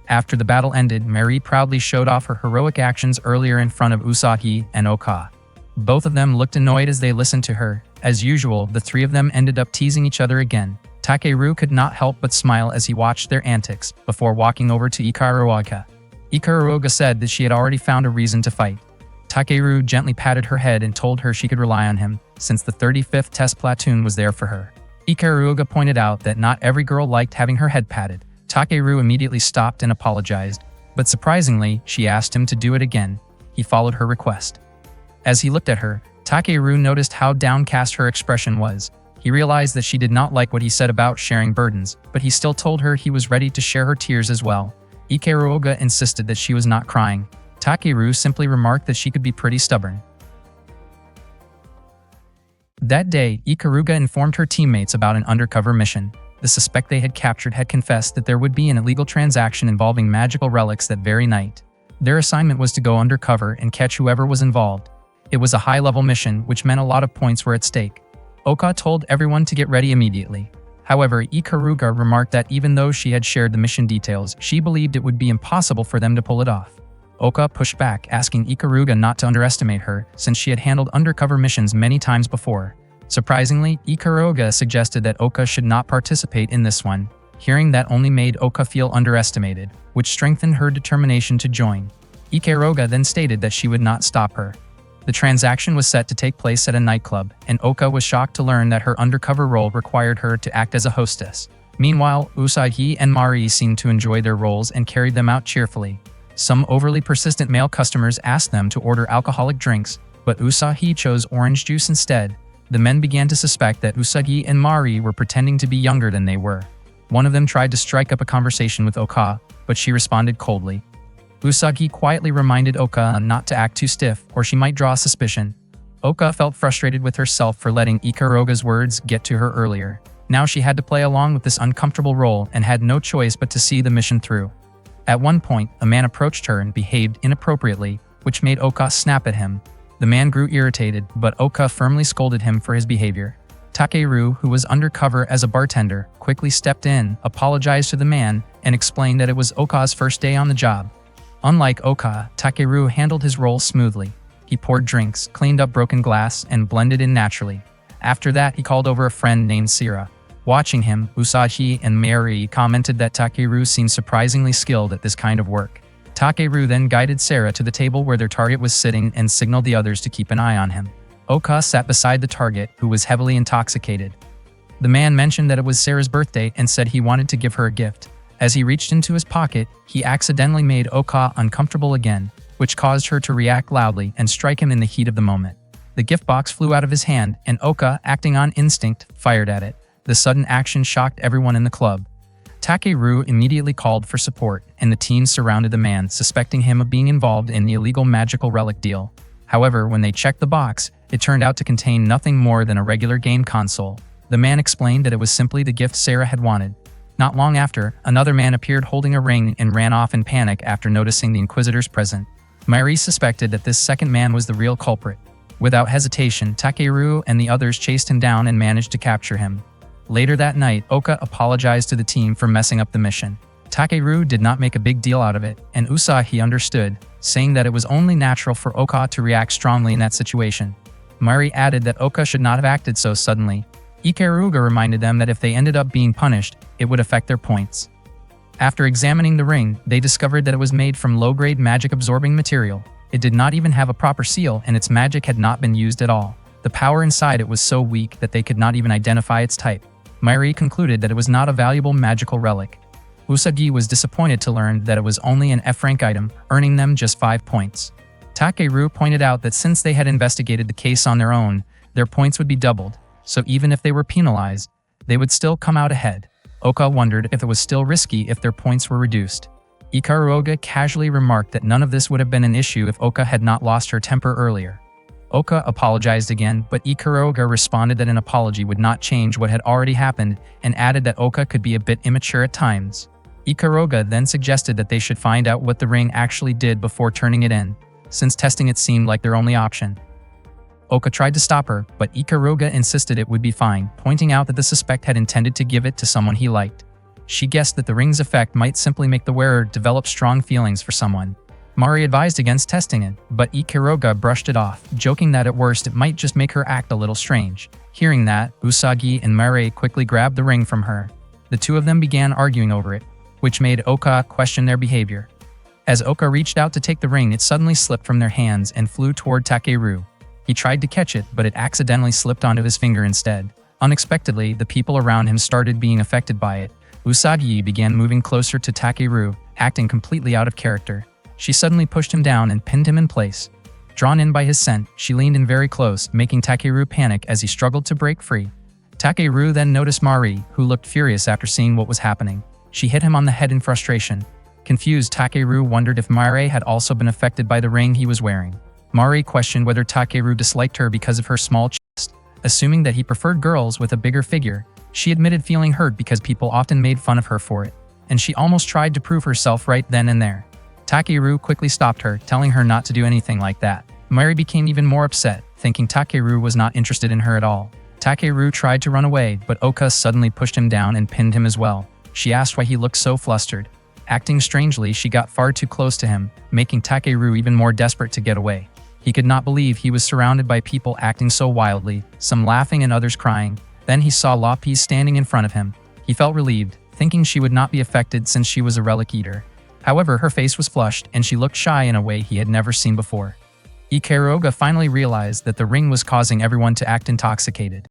After the battle ended, Marie proudly showed off her heroic actions earlier in front of Usagi and Oka. Both of them looked annoyed as they listened to her. As usual, the three of them ended up teasing each other again. Takeru could not help but smile as he watched their antics, before walking over to Ikaruga. Ikaruga said that she had already found a reason to fight. Takeru gently patted her head and told her she could rely on him, since the 35th Test Platoon was there for her. Ikaruga pointed out that not every girl liked having her head patted. Takeru immediately stopped and apologized, but surprisingly, she asked him to do it again. He followed her request. As he looked at her, Takeru noticed how downcast her expression was. He realized that she did not like what he said about sharing burdens, but he still told her he was ready to share her tears as well. Ikaruga insisted that she was not crying. Takeru simply remarked that she could be pretty stubborn. That day, Ikaruga informed her teammates about an undercover mission. The suspect they had captured had confessed that there would be an illegal transaction involving magical relics that very night. Their assignment was to go undercover and catch whoever was involved. It was a high-level mission, which meant a lot of points were at stake. Oka told everyone to get ready immediately. However, Ikaruga remarked that even though she had shared the mission details, she believed it would be impossible for them to pull it off. Oka pushed back, asking Ikaruga not to underestimate her, since she had handled undercover missions many times before. Surprisingly, Ikaruga suggested that Oka should not participate in this one. Hearing that only made Oka feel underestimated, which strengthened her determination to join. Ikaruga then stated that she would not stop her. The transaction was set to take place at a nightclub, and Oka was shocked to learn that her undercover role required her to act as a hostess. Meanwhile, Usagi and Mari seemed to enjoy their roles and carried them out cheerfully. Some overly persistent male customers asked them to order alcoholic drinks, but Usagi chose orange juice instead. The men began to suspect that Usagi and Mari were pretending to be younger than they were. One of them tried to strike up a conversation with Oka, but she responded coldly. Usagi quietly reminded Oka not to act too stiff, or she might draw suspicion. Oka felt frustrated with herself for letting Ikaruga's words get to her earlier. Now she had to play along with this uncomfortable role and had no choice but to see the mission through. At one point, a man approached her and behaved inappropriately, which made Oka snap at him. The man grew irritated, but Oka firmly scolded him for his behavior. Takeru, who was undercover as a bartender, quickly stepped in, apologized to the man, and explained that it was Oka's first day on the job. Unlike Oka, Takeru handled his role smoothly. He poured drinks, cleaned up broken glass, and blended in naturally. After that, he called over a friend named Sira. Watching him, Usagi and Mari commented that Takeru seemed surprisingly skilled at this kind of work. Takeru then guided Sarah to the table where their target was sitting and signaled the others to keep an eye on him. Oka sat beside the target, who was heavily intoxicated. The man mentioned that it was Sarah's birthday and said he wanted to give her a gift. As he reached into his pocket, he accidentally made Oka uncomfortable again, which caused her to react loudly and strike him in the heat of the moment. The gift box flew out of his hand, and Oka, acting on instinct, fired at it. The sudden action shocked everyone in the club. Takeru immediately called for support, and the team surrounded the man, suspecting him of being involved in the illegal magical relic deal. However, when they checked the box, it turned out to contain nothing more than a regular game console. The man explained that it was simply the gift Sarah had wanted. Not long after, another man appeared holding a ring and ran off in panic after noticing the Inquisitors present. Mari suspected that this second man was the real culprit. Without hesitation, Takeru and the others chased him down and managed to capture him. Later that night, Oka apologized to the team for messing up the mission. Takeru did not make a big deal out of it, and Usagi understood, saying that it was only natural for Oka to react strongly in that situation. Mari added that Oka should not have acted so suddenly. Ikaruga reminded them that if they ended up being punished, it would affect their points. After examining the ring, they discovered that it was made from low-grade magic-absorbing material. It did not even have a proper seal, and its magic had not been used at all. The power inside it was so weak that they could not even identify its type. Mari concluded that it was not a valuable magical relic. Usagi was disappointed to learn that it was only an F-rank item, earning them just 5 points. Takeru pointed out that since they had investigated the case on their own, their points would be doubled, so even if they were penalized, they would still come out ahead. Oka wondered if it was still risky if their points were reduced. Ikaruga casually remarked that none of this would have been an issue if Oka had not lost her temper earlier. Oka apologized again, but Ikaruga responded that an apology would not change what had already happened and added that Oka could be a bit immature at times. Ikaruga then suggested that they should find out what the ring actually did before turning it in, since testing it seemed like their only option. Oka tried to stop her, but Ikaruga insisted it would be fine, pointing out that the suspect had intended to give it to someone he liked. She guessed that the ring's effect might simply make the wearer develop strong feelings for someone. Mari advised against testing it, but Ikaruga brushed it off, joking that at worst it might just make her act a little strange. Hearing that, Usagi and Mari quickly grabbed the ring from her. The two of them began arguing over it, which made Oka question their behavior. As Oka reached out to take the ring, it suddenly slipped from their hands and flew toward Takeru. He tried to catch it, but it accidentally slipped onto his finger instead. Unexpectedly, the people around him started being affected by it. Usagi began moving closer to Takeru, acting completely out of character. She suddenly pushed him down and pinned him in place. Drawn in by his scent, she leaned in very close, making Takeru panic as he struggled to break free. Takeru then noticed Mari, who looked furious after seeing what was happening. She hit him on the head in frustration. Confused, Takeru wondered if Mari had also been affected by the ring he was wearing. Mari questioned whether Takeru disliked her because of her small chest. Assuming that he preferred girls with a bigger figure, she admitted feeling hurt because people often made fun of her for it, and she almost tried to prove herself right then and there. Takeru quickly stopped her, telling her not to do anything like that. Mary became even more upset, thinking Takeru was not interested in her at all. Takeru tried to run away, but Oka suddenly pushed him down and pinned him as well. She asked why he looked so flustered. Acting strangely, she got far too close to him, making Takeru even more desperate to get away. He could not believe he was surrounded by people acting so wildly, some laughing and others crying. Then he saw Lapis standing in front of him. He felt relieved, thinking she would not be affected since she was a relic eater. However, her face was flushed and she looked shy in a way he had never seen before. Ikeruga finally realized that the ring was causing everyone to act intoxicated.